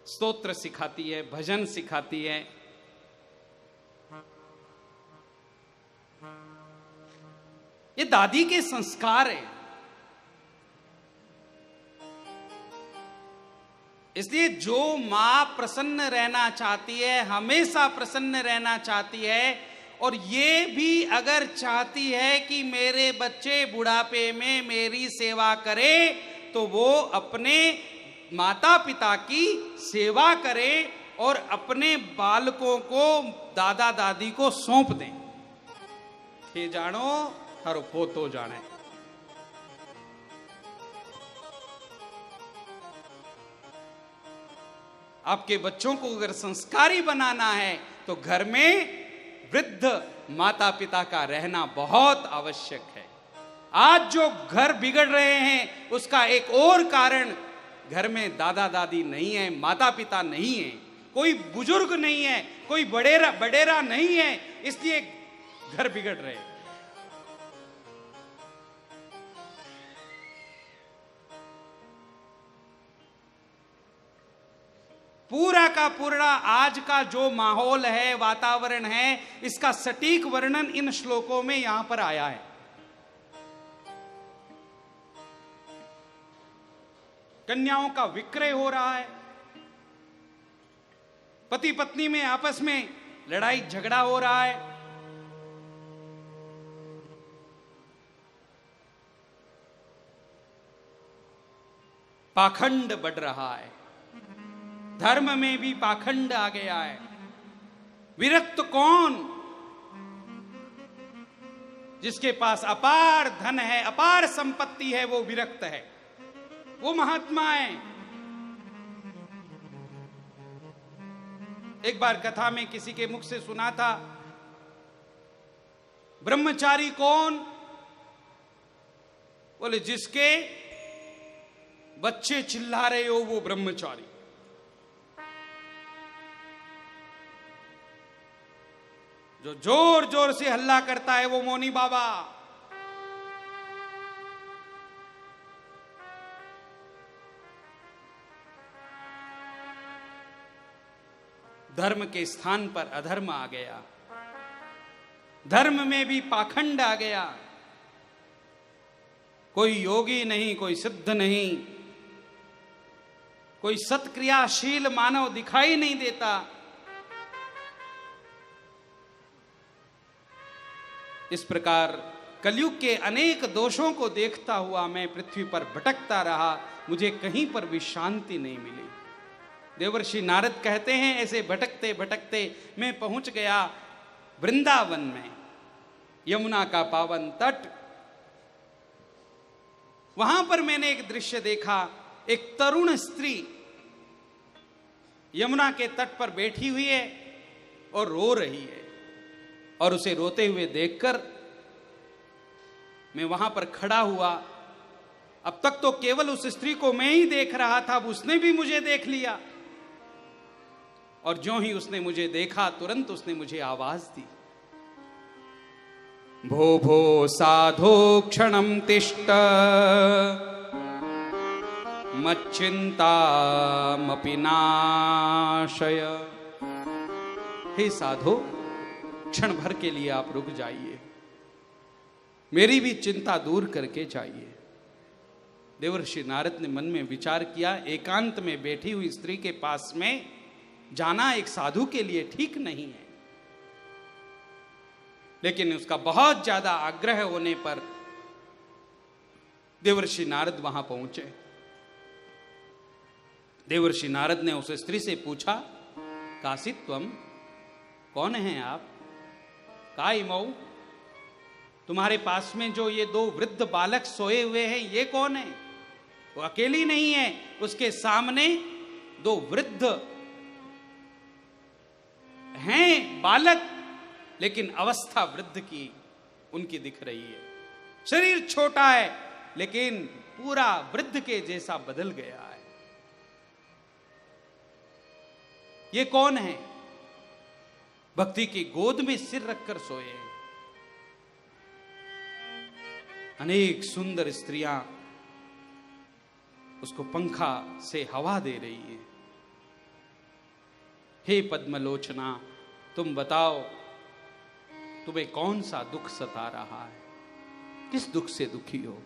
Speaker 1: स्तोत्र सिखाती है, भजन सिखाती है। ये दादी के संस्कार है। इसलिए जो मां प्रसन्न रहना चाहती है, हमेशा प्रसन्न रहना चाहती है, और ये भी अगर चाहती है कि मेरे बच्चे बुढ़ापे में मेरी सेवा करे, तो वो अपने माता पिता की सेवा करे और अपने बालकों को दादा दादी को सौंप दें। थे जानो थारो पोतो जाने। आपके बच्चों को अगर संस्कारी बनाना है तो घर में वृद्ध माता पिता का रहना बहुत आवश्यक है। आज जो घर बिगड़ रहे हैं उसका एक और कारण घर में दादा दादी नहीं है, माता पिता नहीं है, कोई बुजुर्ग नहीं है, कोई बड़ेरा नहीं है, इसलिए घर बिगड़ रहे हैं। पूरा का पूरा आज का जो माहौल है, वातावरण है, इसका सटीक वर्णन इन श्लोकों में यहां पर आया है। कन्याओं का विक्रय हो रहा है, पति पत्नी में आपस में लड़ाई झगड़ा हो रहा है, पाखंड बढ़ रहा है, धर्म में भी पाखंड आ गया है। विरक्त कौन? जिसके पास अपार धन है, अपार संपत्ति है, वो विरक्त है, वो महात्मा है। एक बार कथा में किसी के मुख से सुना था, ब्रह्मचारी कौन? बोले जिसके बच्चे चिल्ला रहे हो वो ब्रह्मचारी। जो जोर जोर से हल्ला करता है वो मौनी बाबा। धर्म के स्थान पर अधर्म आ गया, धर्म में भी पाखंड आ गया। कोई योगी नहीं, कोई सिद्ध नहीं, कोई सत्क्रियाशील मानव दिखाई नहीं देता। इस प्रकार कलयुग के अनेक दोषों को देखता हुआ मैं पृथ्वी पर भटकता रहा, मुझे कहीं पर भी शांति नहीं मिली। देवर्षि नारद कहते हैं, ऐसे भटकते भटकते मैं पहुंच गया वृंदावन में, यमुना का पावन तट। वहां पर मैंने एक दृश्य देखा, एक तरुण स्त्री यमुना के तट पर बैठी हुई है और रो रही है। और उसे रोते हुए देखकर मैं वहां पर खड़ा हुआ। अब तक तो केवल उस स्त्री को मैं ही देख रहा था, अब उसने भी मुझे देख लिया। और ज्यों ही उसने मुझे देखा, तुरंत उसने मुझे आवाज दी, भो भो साधो क्षणम तिष्ठ मच्चिंतामपि नाशय। हे साधो, क्षण भर के लिए आप रुक जाइए, मेरी भी चिंता दूर करके जाइए। देवर्षि नारद ने मन में विचार किया, एकांत में बैठी हुई स्त्री के पास में जाना एक साधु के लिए ठीक नहीं है, लेकिन उसका बहुत ज्यादा आग्रह होने पर देवर्षि नारद वहां पहुंचे। देवर्षि नारद ने उस स्त्री से पूछा, कासित्वम, कौन हैं आप? काय मऊ, तुम्हारे पास में जो ये दो वृद्ध बालक सोए हुए हैं, ये कौन है? वो अकेली नहीं है, उसके सामने दो वृद्ध हैं बालक, लेकिन अवस्था वृद्ध की उनकी दिख रही है। शरीर छोटा है लेकिन पूरा वृद्ध के जैसा बदल गया है। ये कौन है? भक्ति की गोद में सिर रखकर सोए हैं। अनेक सुंदर स्त्रियां उसको पंखा से हवा दे रही है। हे पद्मलोचना, तुम बताओ, तुम्हें कौन सा दुख सता रहा है? किस दुख से दुखी हो?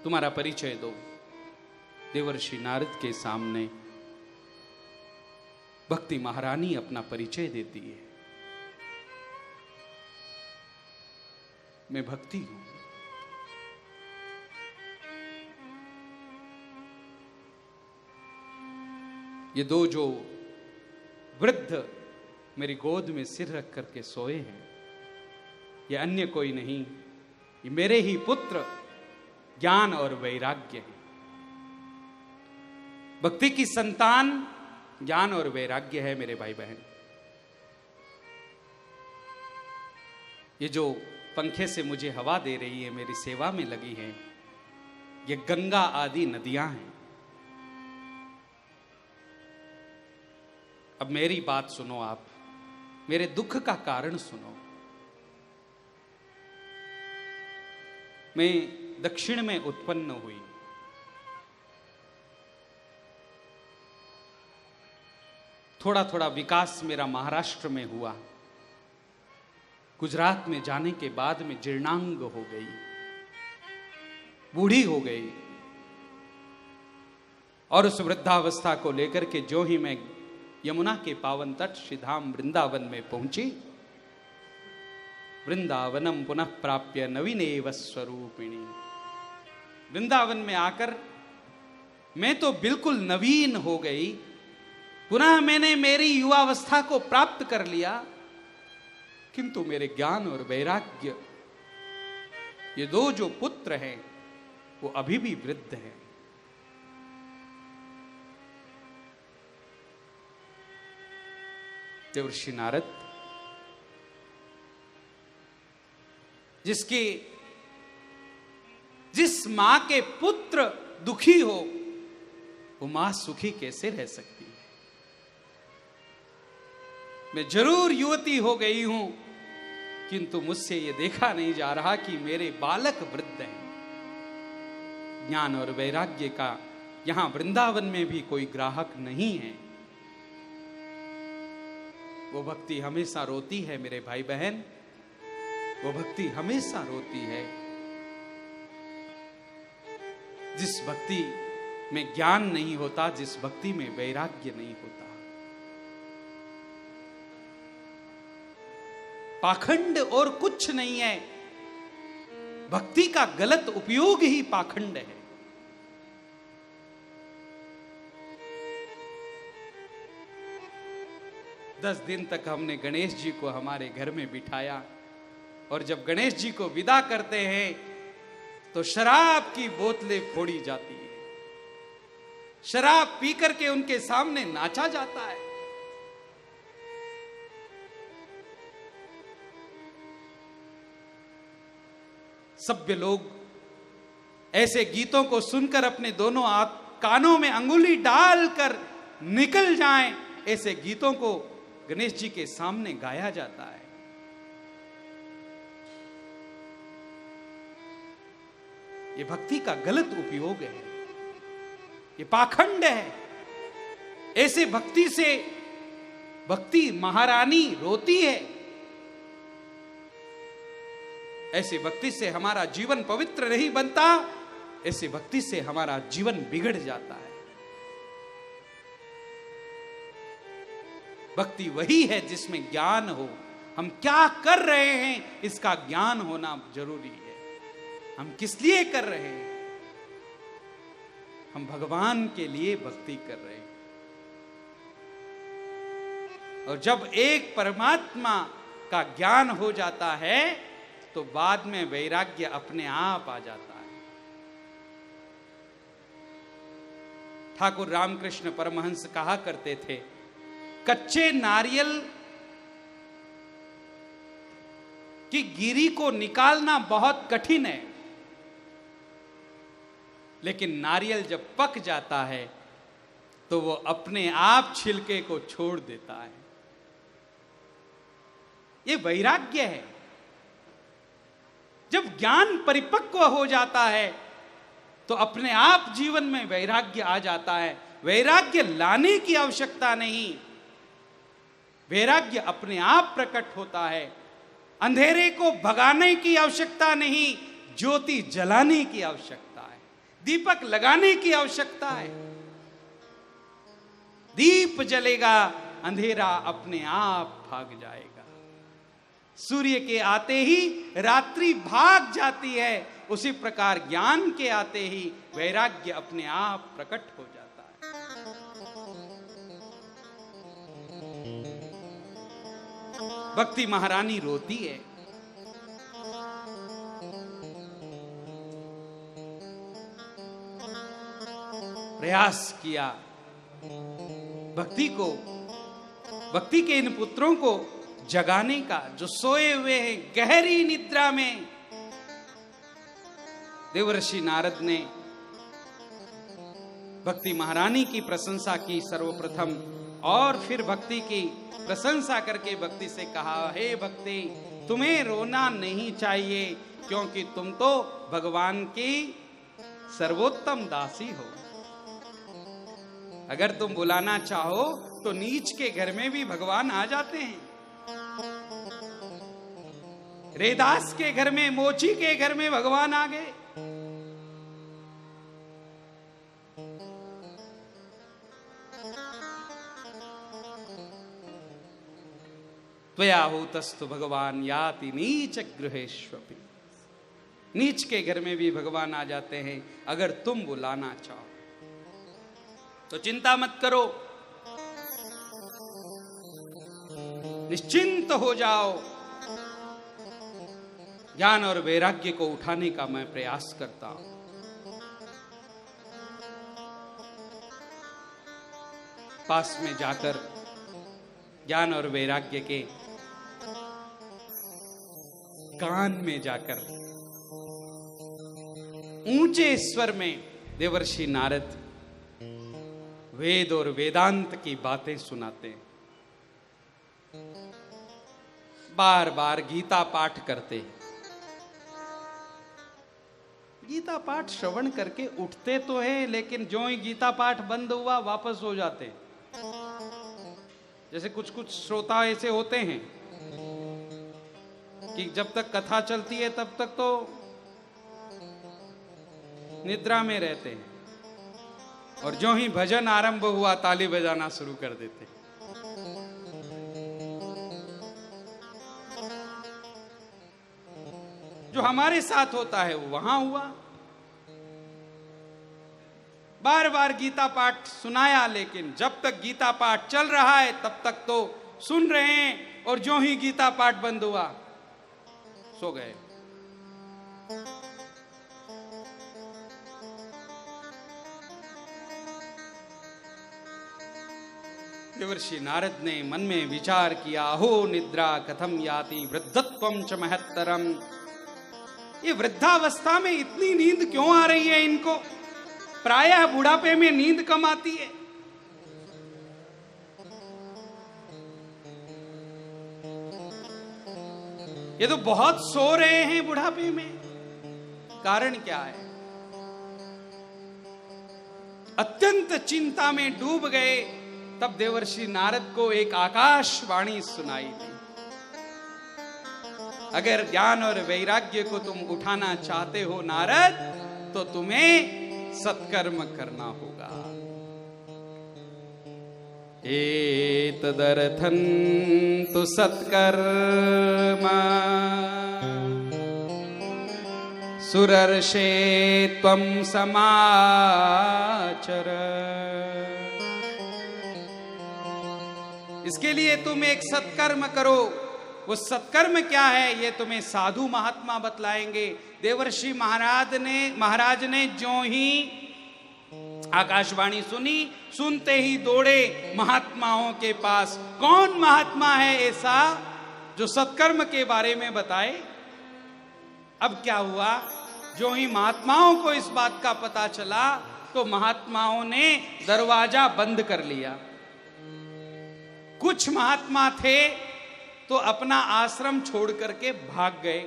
Speaker 1: तुम्हारा परिचय दो। देवर्षि नारद के सामने भक्ति महारानी अपना परिचय देती है। मैं भक्ति हूं। ये दो जो वृद्ध मेरी गोद में सिर रख करके सोए हैं, ये अन्य कोई नहीं, ये मेरे ही पुत्र ज्ञान और वैराग्य हैं। भक्ति की संतान ज्ञान और वैराग्य है मेरे भाई बहन। ये जो पंखे से मुझे हवा दे रही है, मेरी सेवा में लगी है, ये गंगा आदि नदियां हैं। अब मेरी बात सुनो, आप मेरे दुख का कारण सुनो। मैं दक्षिण में उत्पन्न हुई। थोड़ा थोड़ा विकास मेरा महाराष्ट्र में हुआ। गुजरात में जाने के बाद में जीर्णांग हो गई, बूढ़ी हो गई। और उस वृद्धावस्था को लेकर के जो ही मैं यमुना के पावन तट श्रीधाम वृंदावन में पहुंची, वृंदावनम पुनः प्राप्य नवीनेव स्वरूपिणी। वृंदावन में आकर मैं तो बिल्कुल नवीन हो गई। पुनः मैंने मेरी युवावस्था को प्राप्त कर लिया, किंतु मेरे ज्ञान और वैराग्य, ये दो जो पुत्र हैं, वो अभी भी वृद्ध हैं। देवर्षि नारद, जिस मां के पुत्र दुखी हो, वो मां सुखी कैसे रह सकती है? मैं जरूर युवती हो गई हूं, किंतु मुझसे ये देखा नहीं जा रहा कि मेरे बालक वृद्ध हैं। ज्ञान और वैराग्य का यहां वृंदावन में भी कोई ग्राहक नहीं है। वो भक्ति हमेशा रोती है मेरे भाई बहन, वो भक्ति हमेशा रोती है। जिस भक्ति में ज्ञान नहीं होता, जिस भक्ति में वैराग्य नहीं होता। पाखंड और कुछ नहीं है, भक्ति का गलत उपयोग ही पाखंड है। दस दिन तक हमने गणेश जी को हमारे घर में बिठाया, और जब गणेश जी को विदा करते हैं तो शराब की बोतलें फोड़ी जाती है, शराब पी करके उनके सामने नाचा जाता है। सभ्य लोग ऐसे गीतों को सुनकर अपने दोनों कानों में अंगुली डालकर निकल जाएं, ऐसे गीतों को गणेश जी के सामने गाया जाता है। ये भक्ति का गलत उपयोग है, ये पाखंड है। ऐसे भक्ति से भक्ति महारानी रोती है, ऐसे भक्ति से हमारा जीवन पवित्र नहीं बनता, ऐसे भक्ति से हमारा जीवन बिगड़ जाता है। भक्ति वही है जिसमें ज्ञान हो, हम क्या कर रहे हैं इसका ज्ञान होना जरूरी है। हम किस लिए कर रहे हैं? हम भगवान के लिए भक्ति कर रहे हैं। और जब एक परमात्मा का ज्ञान हो जाता है तो बाद में वैराग्य अपने आप आ जाता है। ठाकुर रामकृष्ण परमहंस कहा करते थे, कच्चे नारियल की गिरी को निकालना बहुत कठिन है, लेकिन नारियल जब पक जाता है तो वो अपने आप छिलके को छोड़ देता है। ये वैराग्य है। जब ज्ञान परिपक्व हो जाता है तो अपने आप जीवन में वैराग्य आ जाता है। वैराग्य लाने की आवश्यकता नहीं, वैराग्य अपने आप प्रकट होता है। अंधेरे को भगाने की आवश्यकता नहीं, ज्योति जलाने की आवश्यकता है, दीपक लगाने की आवश्यकता है। दीप जलेगा, अंधेरा अपने आप भाग जाएगा। सूर्य के आते ही रात्रि भाग जाती है, उसी प्रकार ज्ञान के आते ही वैराग्य अपने आप प्रकट हो जाता है। भक्ति महारानी रोती है। प्रयास किया भक्ति के इन पुत्रों को जगाने का, जो सोए हुए हैं गहरी निद्रा में। देवर्षि नारद ने भक्ति महारानी की प्रशंसा की सर्वप्रथम, और फिर भक्ति की प्रशंसा करके भक्ति से कहा, हे भक्ति, तुम्हें रोना नहीं चाहिए, क्योंकि तुम तो भगवान की सर्वोत्तम दासी हो। अगर तुम बुलाना चाहो तो नीच के घर में भी भगवान आ जाते हैं। रेदास के घर में, मोची के घर में भगवान आ गए। त्वया होतस्तु भगवान याति नीच गृहेष्वपि। नीच के घर में भी भगवान आ जाते हैं अगर तुम बुलाना चाहो तो। चिंता मत करो, निश्चिंत हो जाओ। ज्ञान और वैराग्य को उठाने का मैं प्रयास करता हूं। पास में जाकर ज्ञान और वैराग्य के कान में जाकर ऊंचे स्वर में देवर्षि नारद वेद और वेदांत की बातें सुनाते हैं। बार बार गीता पाठ करते हैं। गीता पाठ श्रवण करके उठते तो है, लेकिन जो ही गीता पाठ बंद हुआ वापस हो जाते हैं। जैसे कुछ कुछ श्रोता ऐसे होते हैं कि जब तक कथा चलती है तब तक तो निद्रा में रहते हैं, और जो ही भजन आरंभ हुआ ताली बजाना शुरू कर देते। जो हमारे साथ होता है वो वहां हुआ। बार बार गीता पाठ सुनाया, लेकिन जब तक गीता पाठ चल रहा है तब तक तो सुन रहे हैं, और जो ही गीता पाठ बंद हुआ सो गए। देवर्षि नारद ने मन में विचार किया, अहो निद्रा कथम याति वृद्धत्वं च महत्तरम। ये वृद्धावस्था में इतनी नींद क्यों आ रही है इनको? प्रायः बुढ़ापे में नींद कम आती है। ये तो बहुत सो रहे हैं बुढ़ापे में। कारण क्या है? अत्यंत चिंता में डूब गए। तब देवर्षि नारद को एक आकाशवाणी सुनाई दी। अगर ज्ञान और वैराग्य को तुम उठाना चाहते हो नारद, तो तुम्हें सत्कर्म करना होगा। एतदर्थं तु सत्कर्म सुरर्षे त्वं समाचर। इसके लिए तुम एक सत्कर्म करो। वो सत्कर्म क्या है ये तुम्हें साधु महात्मा बतलाएंगे। देवर्षि महाराज ने जो ही आकाशवाणी सुनी, सुनते ही दौड़े महात्माओं के पास। कौन महात्मा है ऐसा जो सत्कर्म के बारे में बताए? अब क्या हुआ, जो ही महात्माओं को इस बात का पता चला तो महात्माओं ने दरवाजा बंद कर लिया। कुछ महात्मा थे तो अपना आश्रम छोड़ करके भाग गए।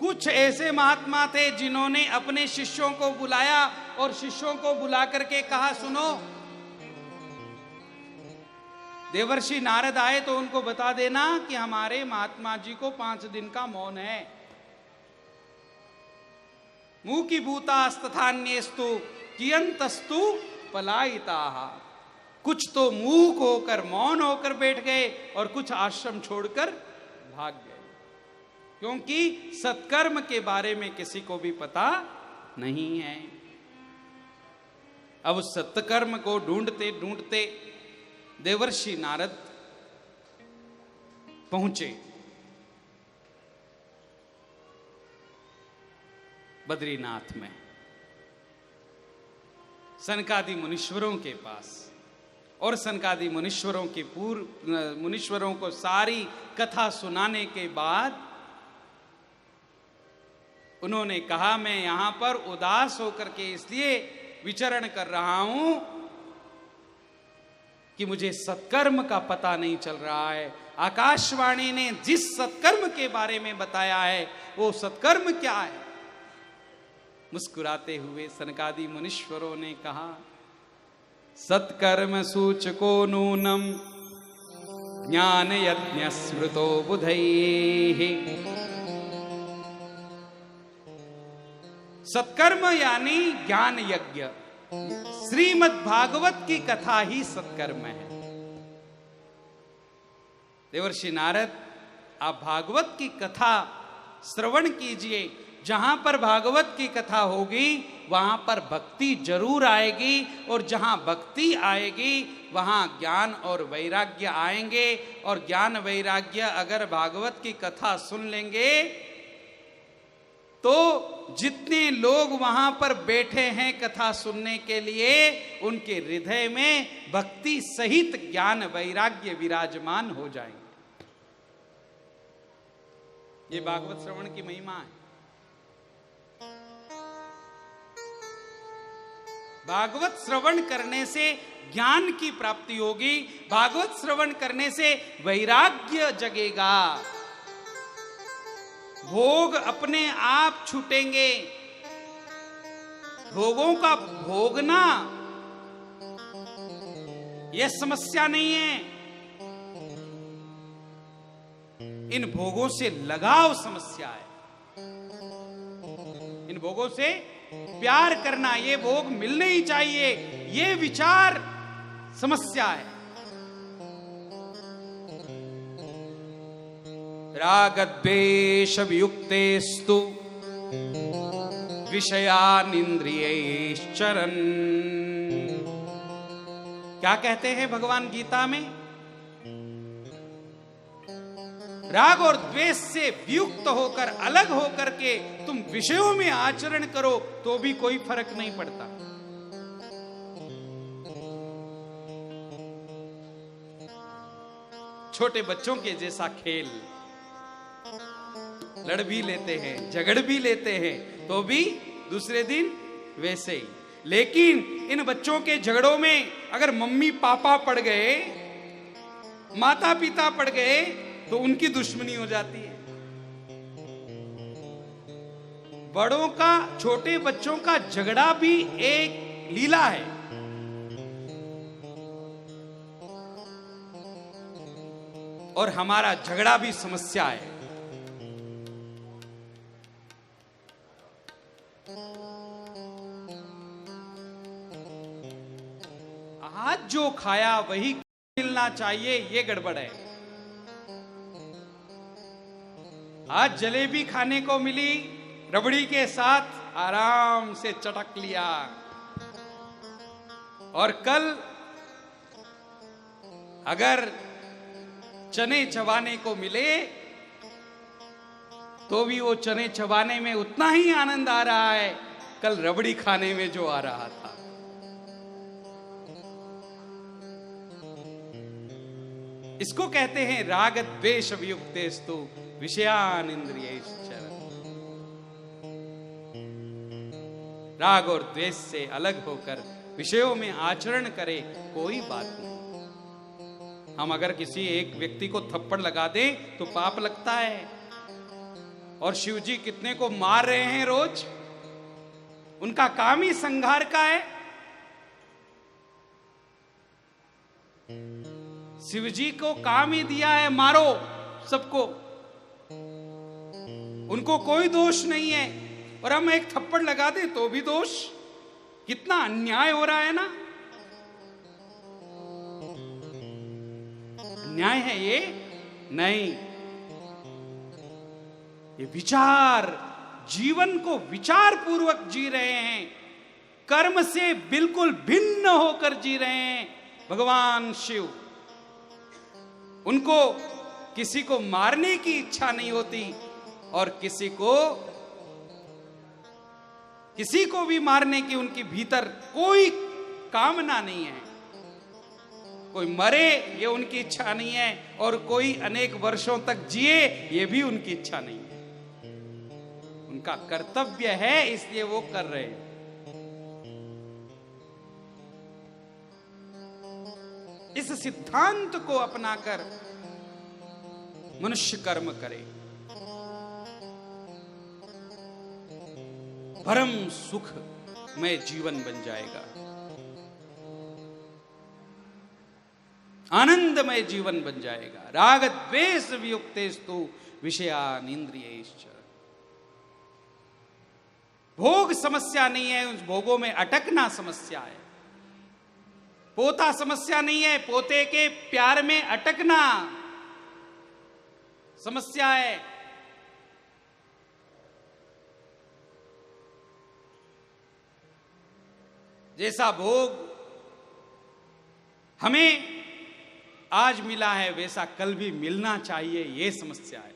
Speaker 1: कुछ ऐसे महात्मा थे जिन्होंने अपने शिष्यों को बुलाया और शिष्यों को बुला करके कहा, सुनो, देवर्षि नारद आए तो उनको बता देना कि हमारे महात्मा जी को 5 दिन का मौन है। मूकी भूतास्तथान्यस्तु कियंतस्तु पलायिताः। कुछ तो मूक होकर मौन होकर बैठ गए और कुछ आश्रम छोड़कर भाग गए, क्योंकि सत्कर्म के बारे में किसी को भी पता नहीं है। अब उस सत्कर्म को ढूंढते ढूंढते देवर्षि नारद पहुंचे बद्रीनाथ में, सनकादि मुनीश्वरों के पास। और सनकादि मुनीश्वरों के मुनीश्वरों को सारी कथा सुनाने के बाद उन्होंने कहा, मैं यहां पर उदास होकर के इसलिए विचरण कर रहा हूं कि मुझे सत्कर्म का पता नहीं चल रहा है। आकाशवाणी ने जिस सत्कर्म के बारे में बताया है वो सत्कर्म क्या है? मुस्कुराते हुए सनकादि मुनीश्वरों ने कहा, सत्कर्म सूचको नूनम ज्ञान यज्ञ स्मृतो बुधैः। सत्कर्म यानी ज्ञान यज्ञ। श्रीमद् भागवत की कथा ही सत्कर्म है। देवर्षि नारद, आप भागवत की कथा श्रवण कीजिए। जहां पर भागवत की कथा होगी वहां पर भक्ति जरूर आएगी, और जहां भक्ति आएगी वहां ज्ञान और वैराग्य आएंगे। और ज्ञान वैराग्य अगर भागवत की कथा सुन लेंगे तो जितने लोग वहां पर बैठे हैं कथा सुनने के लिए, उनके हृदय में भक्ति सहित ज्ञान वैराग्य विराजमान हो जाएंगे। ये भागवत श्रवण की महिमा है। भागवत श्रवण करने से ज्ञान की प्राप्ति होगी। भागवत श्रवण करने से वैराग्य जगेगा। भोग अपने आप छूटेंगे। भोगों का भोगना यह समस्या नहीं है, इन भोगों से लगाव समस्या है। इन भोगों से प्यार करना, ये भोग मिलने ही चाहिए, ये विचार समस्या है। राग द्वेष वियुक्तेस्तु विषयान इंद्रियैश्चरन्। क्या कहते हैं भगवान गीता में? राग और द्वेष से वियुक्त होकर, अलग होकर के तुम विषयों में आचरण करो तो भी कोई फर्क नहीं पड़ता। छोटे बच्चों के जैसा खेल, लड़ भी लेते हैं, झगड़ भी लेते हैं, तो भी दूसरे दिन वैसे ही। लेकिन इन बच्चों के झगड़ों में अगर मम्मी पापा पड़ गए, माता पिता पड़ गए, तो उनकी दुश्मनी हो जाती है। बड़ों का, छोटे बच्चों का झगड़ा भी एक लीला है। और हमारा झगड़ा भी समस्या है। आज जो खाया वही मिलना चाहिए, ये गड़बड़ है। आज जलेबी खाने को मिली, रबड़ी के साथ आराम से चटक लिया, और कल अगर चने चबाने को मिले तो भी वो चने चबाने में उतना ही आनंद आ रहा है कल रबड़ी खाने में जो आ रहा था। इसको कहते हैं राग द्वेष वियुक्तेस्तु विषयान इंद्रियैश्चर। राग और द्वेष से अलग होकर विषयों में आचरण करे, कोई बात नहीं। हम अगर किसी एक व्यक्ति को थप्पड़ लगा दें तो पाप लगता है, और शिव जी कितने को मार रहे हैं रोज, उनका काम ही संहार का है। शिव जी को काम ही दिया है मारो सबको, उनको कोई दोष नहीं है, और हम एक थप्पड़ लगा दें तो भी दोष। कितना अन्याय हो रहा है ना। अन्याय है ये नहीं, ये विचार, जीवन को विचार पूर्वक जी रहे हैं, कर्म से बिल्कुल भिन्न होकर जी रहे हैं। भगवान शिव, उनको किसी को मारने की इच्छा नहीं होती, और किसी को भी मारने की उनके भीतर कोई कामना नहीं है। कोई मरे ये उनकी इच्छा नहीं है, और कोई अनेक वर्षों तक जिए ये भी उनकी इच्छा नहीं है। उनका कर्तव्य है, इसलिए वो कर रहे हैं। इस सिद्धांत को अपनाकर मनुष्य कर्म करे, परम सुख में जीवन बन जाएगा, आनंदमय जीवन बन जाएगा। राग द्वेष वियुक्तेस्तु विषयान इंद्रियैश्च। भोग समस्या नहीं है, उस भोगों में अटकना समस्या है। पोता समस्या नहीं है, पोते के प्यार में अटकना समस्या है। जैसा भोग हमें आज मिला है वैसा कल भी मिलना चाहिए, यह समस्या है।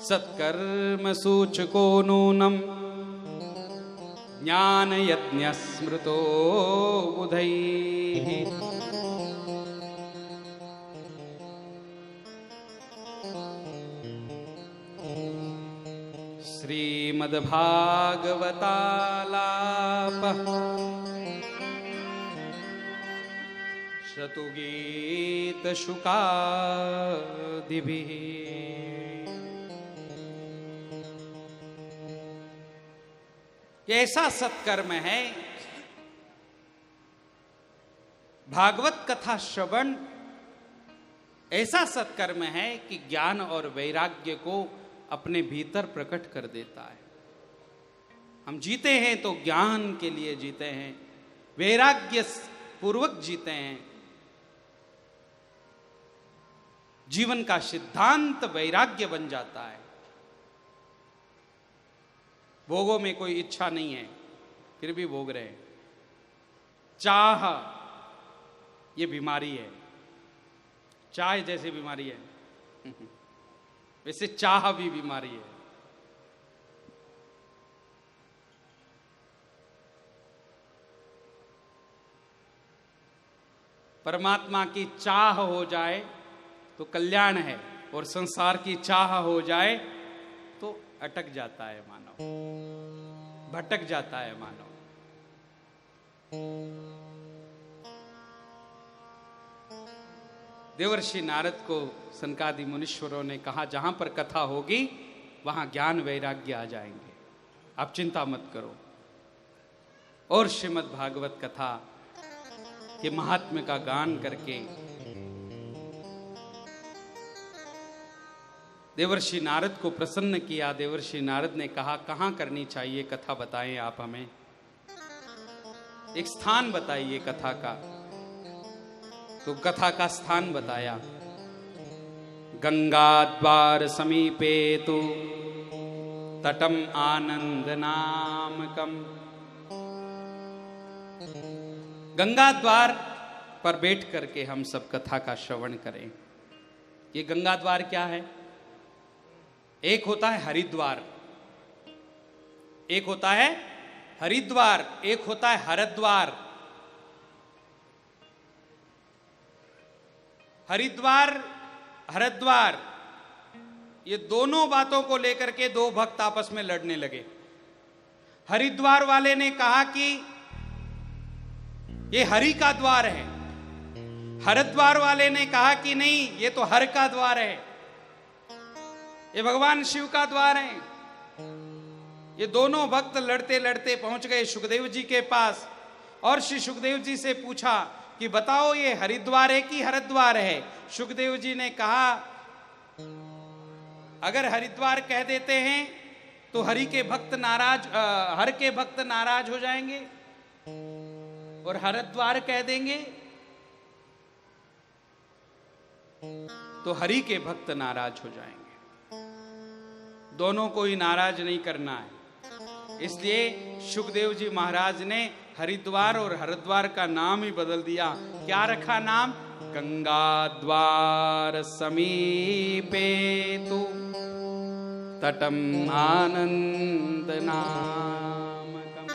Speaker 1: सत्कर्म सूचको नूनम ज्ञान यज्ञ स्मृतो बुधैः। श्रीमद्भागवतालापः श्रुतुगीतशुकादिभिः। ये ऐसा सत्कर्म है, भागवत कथा श्रवण ऐसा सत्कर्म है कि ज्ञान और वैराग्य को अपने भीतर प्रकट कर देता है। हम जीते हैं तो ज्ञान के लिए जीते हैं, वैराग्य पूर्वक जीते हैं। जीवन का सिद्धांत वैराग्य बन जाता है। भोगों में कोई इच्छा नहीं है, फिर भी भोग रहे हैं। चाह ये बीमारी है, चाय जैसी बीमारी है वैसे चाह भी बीमारी है। परमात्मा की चाह हो जाए तो कल्याण है, और संसार की चाह हो जाए तो अटक जाता है मानव, भटक जाता है मानव। देवर्षि नारद को सनकादि मुनीश्वरों ने कहा, जहां पर कथा होगी वहां ज्ञान वैराग्य आ जाएंगे, आप चिंता मत करो। और श्रीमद् भागवत कथा के महात्म्य का गान करके देवर्षि नारद को प्रसन्न किया। देवर्षि नारद ने कहा, कहां करनी चाहिए कथा, बताएं आप हमें, एक स्थान बताइए कथा का। तो कथा का स्थान बताया, गंगा द्वार समीपे तु तटम आनंद नामकम। गंगा द्वार पर बैठ करके हम सब कथा का श्रवण करें। ये गंगा द्वार क्या है? एक होता है हरिद्वार, एक होता है हरिद्वार, एक होता है हरद्वार। हरिद्वार, हरद्वार, ये दोनों बातों को लेकर के दो भक्त आपस में लड़ने लगे। हरिद्वार वाले ने कहा कि ये हरि का द्वार है, हरद्वार वाले ने कहा कि नहीं, ये तो हर का द्वार है, ये भगवान शिव का द्वार है। ये दोनों भक्त लड़ते लड़ते पहुंच गए सुखदेव जी के पास, और श्री सुखदेव जी से पूछा कि बताओ ये हरिद्वार है कि हरद्वार है? सुखदेव जी ने कहा, अगर हरिद्वार कह देते हैं तो हरि के भक्त नाराज, हर के भक्त नाराज हो जाएंगे, और हरद्वार कह देंगे तो हरि के भक्त नाराज हो जाएंगे। दोनों को ही नाराज नहीं करना है, इसलिए सुखदेव जी महाराज ने हरिद्वार और हरद्वार का नाम ही बदल दिया। क्या रखा नाम? गंगा द्वार समीपे तु तटम आनंद नामकम।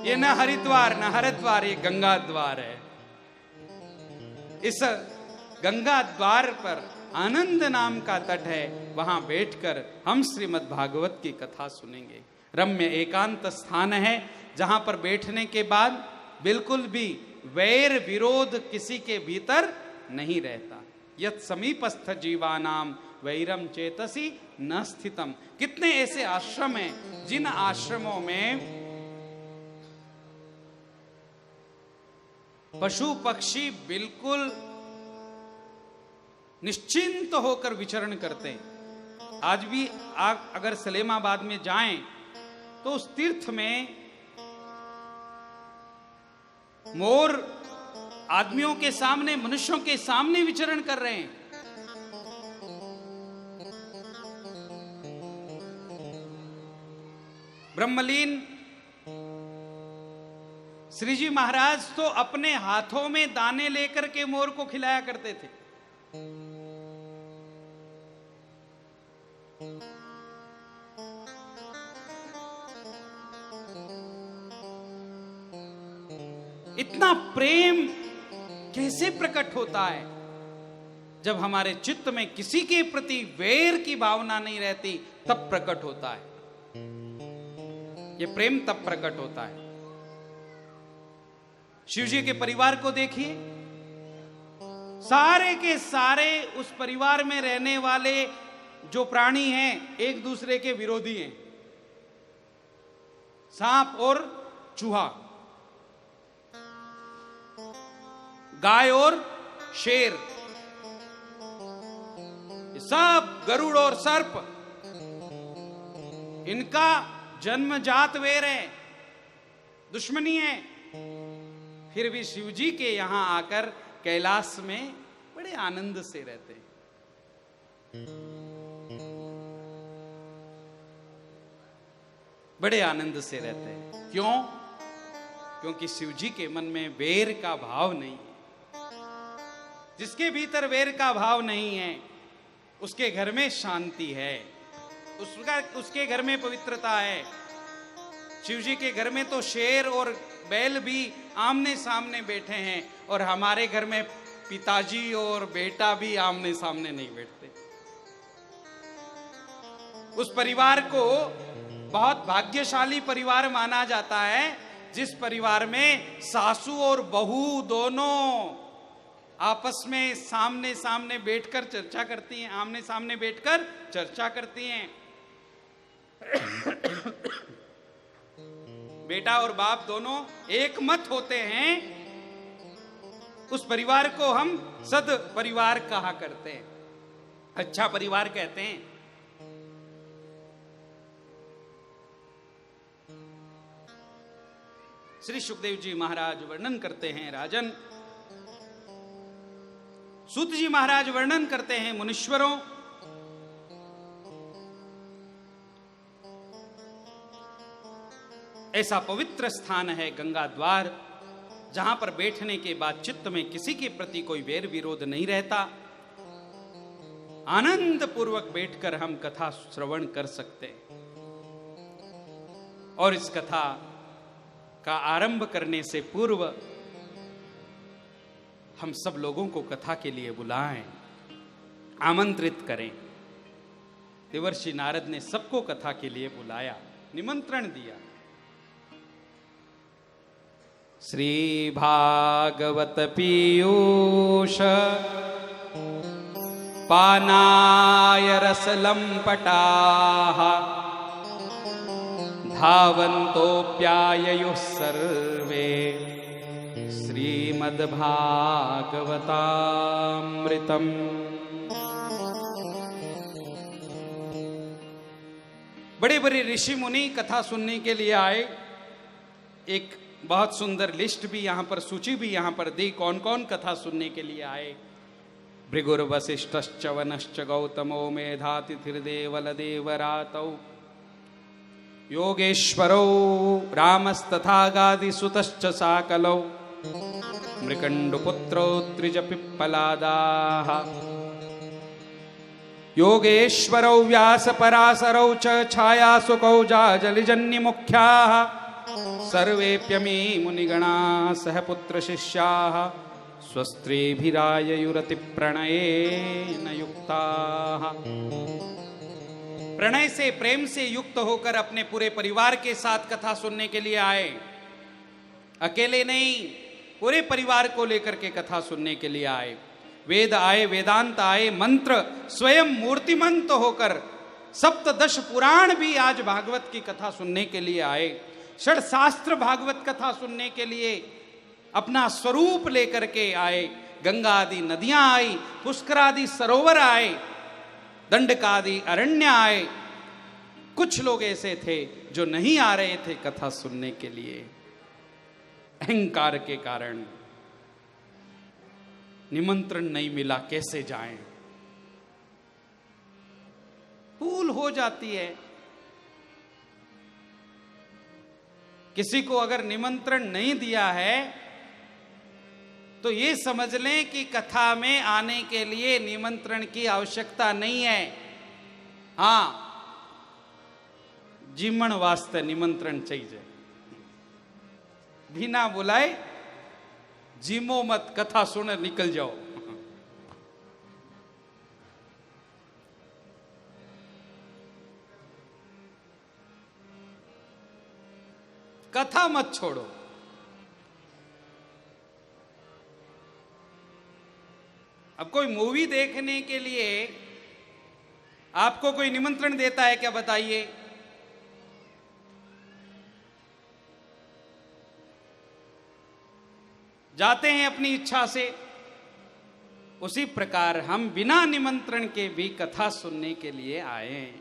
Speaker 1: ये न हरिद्वार न हरद्वार, ये गंगा द्वार है। इस गंगा द्वार पर आनंद नाम का तट है, वहां बैठकर हम श्रीमद् भागवत की कथा सुनेंगे। रम्य एकांत स्थान है, जहां पर बैठने के बाद बिल्कुल भी वैर विरोध किसी के भीतर नहीं रहता। यत् समीपस्थ जीवानाम वैरम चेतसी न स्थितम। कितने ऐसे आश्रम हैं जिन आश्रमों में पशु पक्षी बिल्कुल निश्चिंत होकर विचरण करते हैं। आज भी आप अगर सलेमाबाद में जाएं तो उस तीर्थ में मोर आदमियों के सामने, मनुष्यों के सामने विचरण कर रहे हैं। ब्रह्मलीन श्री जी महाराज तो अपने हाथों में दाने लेकर के मोर को खिलाया करते थे। इतना प्रेम कैसे प्रकट होता है जब हमारे चित्त में किसी के प्रति वैर की भावना नहीं रहती, तब प्रकट होता है ये प्रेम, तब प्रकट होता है। शिव जी के परिवार को देखिए, सारे के सारे उस परिवार में रहने वाले जो प्राणी हैं एक दूसरे के विरोधी हैं। सांप और चूहा, गाय और शेर, सब गरुड़ और सर्प, इनका जन्मजात वैर है, दुश्मनी है। फिर भी शिव जी के यहां आकर कैलाश में बड़े आनंद से रहते हैं। बड़े आनंद से रहते हैं। क्यों? क्योंकि शिव जी के मन में वैर का भाव नहीं है। जिसके भीतर वैर का भाव नहीं है उसके घर में शांति है, उसके घर में पवित्रता है। शिव जी के घर में तो शेर और बैल भी आमने सामने बैठे हैं, और हमारे घर में पिताजी और बेटा भी आमने सामने नहीं बैठते। उस परिवार को बहुत भाग्यशाली परिवार माना जाता है जिस परिवार में सासू और बहू दोनों आपस में सामने सामने बैठकर चर्चा करती हैं, आमने सामने बैठकर चर्चा करती हैं। बेटा और बाप दोनों एक मत होते हैं, उस परिवार को हम सद परिवार कहा करते हैं, अच्छा परिवार कहते हैं। श्री सुखदेव जी महाराज वर्णन करते हैं, राजन सूत जी महाराज वर्णन करते हैं, मुनीश्वरों, ऐसा पवित्र स्थान है गंगा द्वार, जहां पर बैठने के बाद चित्त में किसी के प्रति कोई वैर विरोध नहीं रहता। आनंद पूर्वक बैठकर हम कथा श्रवण कर सकते हैं। और इस कथा का आरंभ करने से पूर्व हम सब लोगों को कथा के लिए बुलाएं, आमंत्रित करें। देवर्षि नारद ने सबको कथा के लिए बुलाया, निमंत्रण दिया। श्री भागवत पीयूष पानाय रसलंपटाः धावन्तोऽप्याययुः सर्वे श्रीमद्भागवतामृतम्। बड़े बड़े ऋषि मुनि कथा सुनने के लिए आए। एक बहुत सुंदर लिस्ट भी यहां पर, सूची भी यहां पर दी, कौन कौन कथा सुनने के लिए आए। भृगुर्वसिष्ठश्च वनश्च गौतमो मेधातिथिर्देवलदेवरातौ योगेश्वरौ रामस्तथा गादिसुतश्च साकलौ मृकण्डुपुत्रौ त्रिजपिप्पलादाः योगेश्वरौ व्यासपराशरौ च छायासुकौ जाजलिजन्यमुख्याः सर्वेप्यमी मुनिगणाः सह पुत्रशिष्याः स्वस्त्रीभिराययुरतिप्रणयेन युक्ताः। प्रणय से, प्रेम से युक्त होकर अपने पूरे परिवार के साथ कथा सुनने के लिए आए। अकेले नहीं, पूरे परिवार को लेकर के कथा सुनने के लिए आए। वेद आए, वेदांत आए, मंत्र स्वयं मूर्तिमंत होकर, सप्तदश पुराण भी आज भागवत की कथा सुनने के लिए आए। षड शास्त्र भागवत कथा सुनने के लिए अपना स्वरूप लेकर के आए। गंगा आदि नदियां आई, पुष्करादि सरोवर आए, दंडकादि अरण्य आए। कुछ लोग ऐसे थे जो नहीं आ रहे थे कथा सुनने के लिए, अहंकार के कारण। निमंत्रण नहीं मिला, कैसे जाएं? भूल हो जाती है। किसी को अगर निमंत्रण नहीं दिया है तो ये समझ लें कि कथा में आने के लिए निमंत्रण की आवश्यकता नहीं है। हां, जीवन वास्ते निमंत्रण चाहिए। बिना बुलाए जीमो मत, कथा सुन निकल जाओ। कथा मत छोड़ो। अब कोई मूवी देखने के लिए आपको कोई निमंत्रण देता है क्या, बताइए? जाते हैं अपनी इच्छा से। उसी प्रकार हम बिना निमंत्रण के भी कथा सुनने के लिए आए।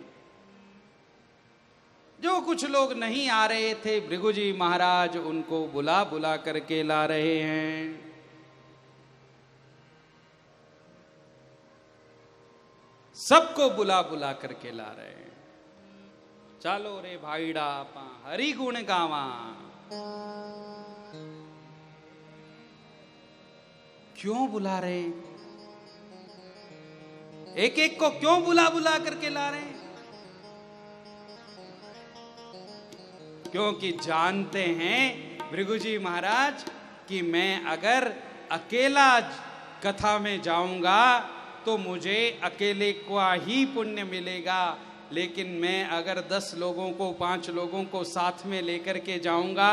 Speaker 1: जो कुछ लोग नहीं आ रहे थे, भृगु जी महाराज उनको बुला बुला करके ला रहे हैं। सबको बुला बुला करके ला रहे हैं। चलो रे भाईड़ा आपा हरि गुण गावा। क्यों बुला रहे हैं? एक एक को क्यों बुला बुला करके ला रहे हैं? क्योंकि जानते हैं भृगुजी महाराज कि मैं अगर अकेला कथा में जाऊंगा तो मुझे अकेले का ही पुण्य मिलेगा, लेकिन मैं अगर 10 लोगों को 5 लोगों को साथ में लेकर के जाऊंगा